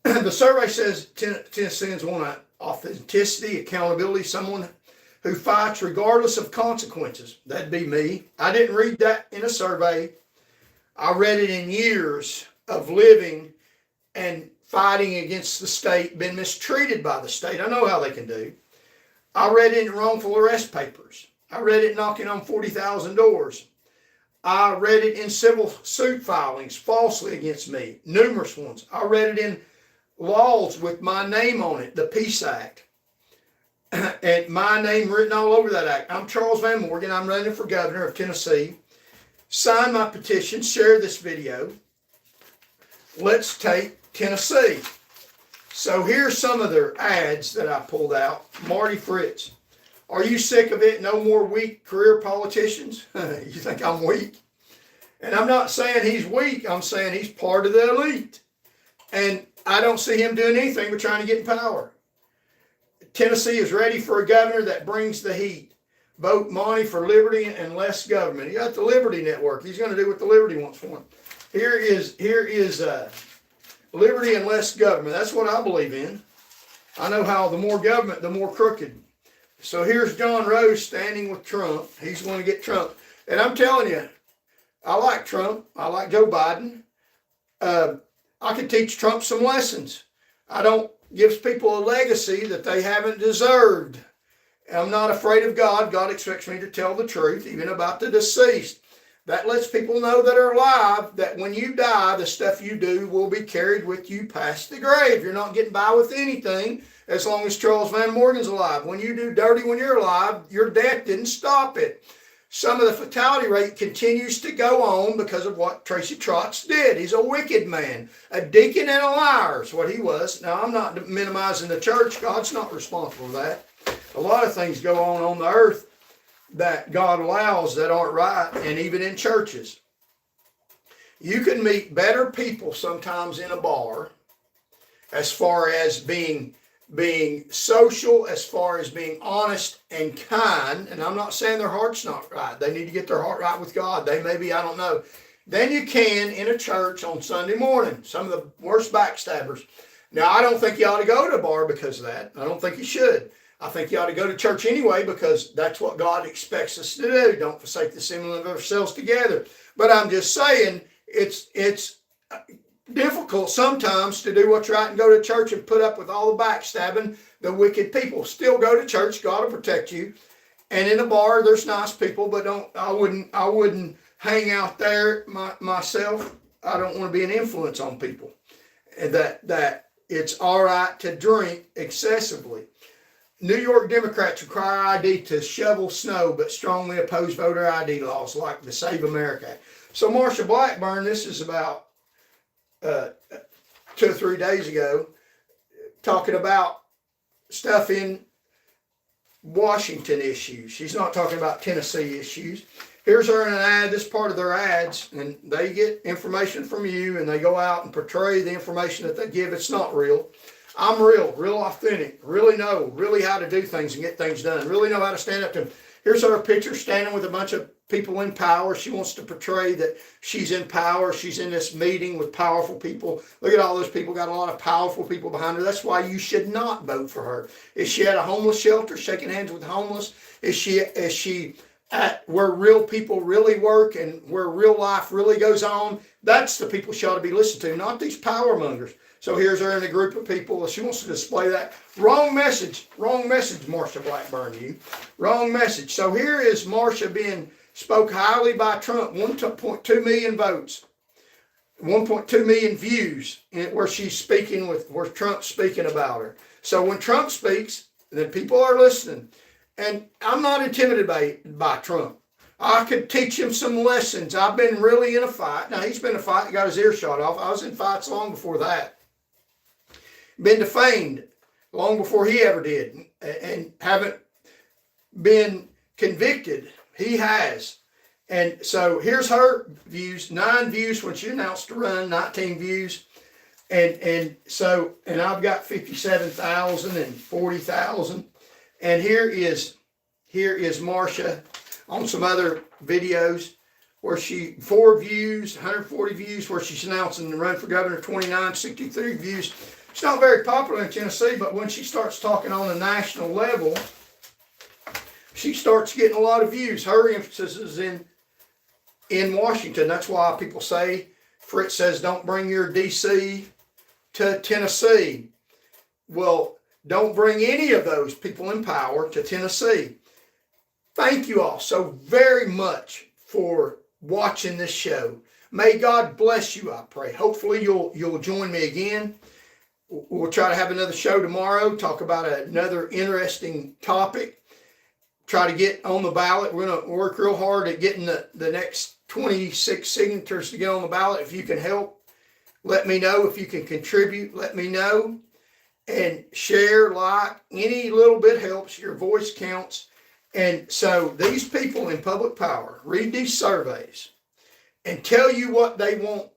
The survey says Tennesseans want authenticity, accountability, someone who fights regardless of consequences. That'd be me. I didn't read that in a survey. I read it in years of living and fighting against the state, been mistreated by the state. I know how they can do. I read it in wrongful arrest papers. I read it knocking on 40,000 doors. I read it in civil suit filings falsely against me, numerous ones. I read it in laws with my name on it, the Peace Act, and my name written all over that act. I'm CharlesVanMorgan. I'm running for governor of Tennessee. Sign my petition, share this video. Let's take Tennessee. So here's some of their ads that I pulled out. Monty Fritts. Are you sick of it? No more weak career politicians? You think I'm weak? And I'm not saying he's weak. I'm saying he's part of the elite. And I don't see him doing anything but trying to get in power. Tennessee is ready for a governor that brings the heat. Vote Monty for liberty and less government. He got the Liberty Network. He's going to do what the Liberty wants for him. Here is liberty and less government. That's what I believe in. I know how the more government, the more crooked. So here's John Rose standing with Trump. He's going to get Trump. And I'm telling you, I like Trump. I like Joe Biden. I could teach Trump some lessons. I don't give people a legacy that they haven't deserved. I'm not afraid of God. God expects me to tell the truth, even about the deceased. That lets people know that are alive, that when you die, the stuff you do will be carried with you past the grave. You're not getting by with anything as long as CharlesVanMorgan's alive. When you do dirty when you're alive, your death didn't stop it. Some of the fatality rate continues to go on because of what Tracy Trotz did. He's a wicked man, a deacon and a liar is what he was. Now, I'm not minimizing the church. God's not responsible for that. A lot of things go on the earth that God allows that aren't right, and even in churches. You can meet better people sometimes in a bar as far as being social, as far as being honest and kind. And I'm not saying their heart's not right. They need to get their heart right with God. They may be, I don't know. Then you can in a church on Sunday morning. Some of the worst backstabbers. Now, I don't think you ought to go to a bar because of that. I don't think you should. I think you ought to go to church anyway, because that's what God expects us to do. Don't forsake the assembling of ourselves together. But I'm just saying, it's difficult sometimes to do what's right and go to church and put up with all the backstabbing, the wicked people. Still go to church. God will protect you. And in a bar, there's nice people, but I wouldn't hang out there myself. I don't want to be an influence on people. And that it's all right to drink excessively. New York Democrats require ID to shovel snow, but strongly oppose voter ID laws like the Save America Act. So Marsha Blackburn, this is about 2 or 3 days ago, talking about stuff in Washington issues. She's not talking about Tennessee issues. Here's her in an ad. This is part of their ads, and they get information from you, and they go out and portray the information that they give. It's not real. I'm real authentic, really know how to do things and get things done, really know how to stand up to them. Here's her picture standing with a bunch of people in power. She wants to portray that she's in power. She's in this meeting with powerful people. Look at all those people, got a lot of powerful people behind her. That's why you should not vote for her. Is she at a homeless shelter shaking hands with the homeless? Is she at where real people really work and where real life really goes on? That's the people she ought to be listening to, not these power mongers. So here's her in a group of people. She wants to display that. Wrong message, Marsha Blackburn, you. Wrong message. So here is Marsha being spoke highly by Trump, 1.2 million votes, 1.2 million views where she's speaking where Trump's speaking about her. So when Trump speaks, then people are listening. And I'm not intimidated by Trump. I could teach him some lessons. I've been really in a fight. Now, he's been in a fight and got his ear shot off. I was in fights long before that. Been defamed long before he ever did, and haven't been convicted. He has. And so here's her views, 9 views when she announced to run, 19 views. And I've got 57,000 and 40,000. And here is Marsha on some other videos where 4 views, 140 views, where she's announcing to run for governor, 29, 63 views. She's not very popular in Tennessee, but when she starts talking on a national level, she starts getting a lot of views. Her emphasis is in Washington. That's why people say, Fritts says, don't bring your DC to Tennessee. Well, don't bring any of those people in power to Tennessee. Thank you all so very much for watching this show. May God bless you, I pray. Hopefully you'll join me again. We'll try to have another show tomorrow, talk about another interesting topic, try to get on the ballot. We're going to work real hard at getting the next 26 signatures to get on the ballot. If you can help, let me know. If you can contribute, let me know. And share, like, any little bit helps. Your voice counts. And so these people in public power read these surveys and tell you what they want.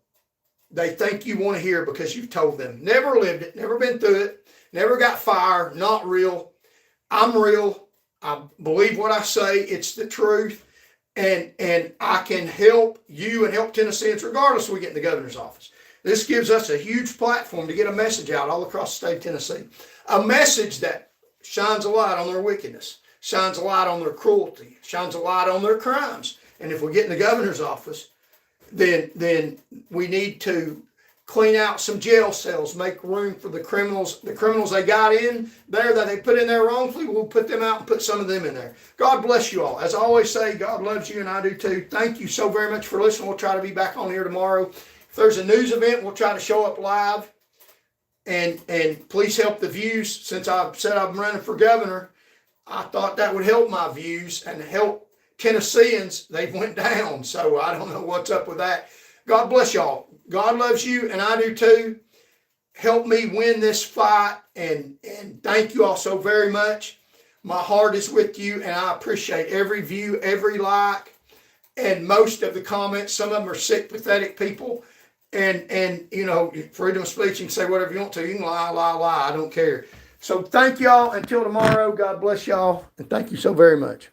They think you want to hear because you've told them. Never lived it, never been through it, never got fired, not real. I'm real. I believe what I say. It's the truth. And I can help you and help Tennesseans regardless if we get in the governor's office. This gives us a huge platform to get a message out all across the state of Tennessee. A message that shines a light on their wickedness, shines a light on their cruelty, shines a light on their crimes. And if we get in the governor's office, then we need to clean out some jail cells, make room for the criminals they got in there that they put in there wrongfully. We'll put them out and put some of them in there. God bless you all. As I always say, God loves you and I do too. Thank you so very much for listening. We'll try to be back on here tomorrow. If there's a news event, we'll try to show up live. And please help the views. Since I've said I'm running for governor, I thought that would help my views and help Tennesseans. They've went down, so I don't know what's up with that. God bless y'all. God loves you, and I do too. Help me win this fight, and thank you all so very much. My heart is with you, and I appreciate every view, every like, and most of the comments. Some of them are sick, pathetic people, and you know, freedom of speech. You can say whatever you want to. You can lie. I don't care. So thank y'all. Until tomorrow, God bless y'all, and thank you so very much.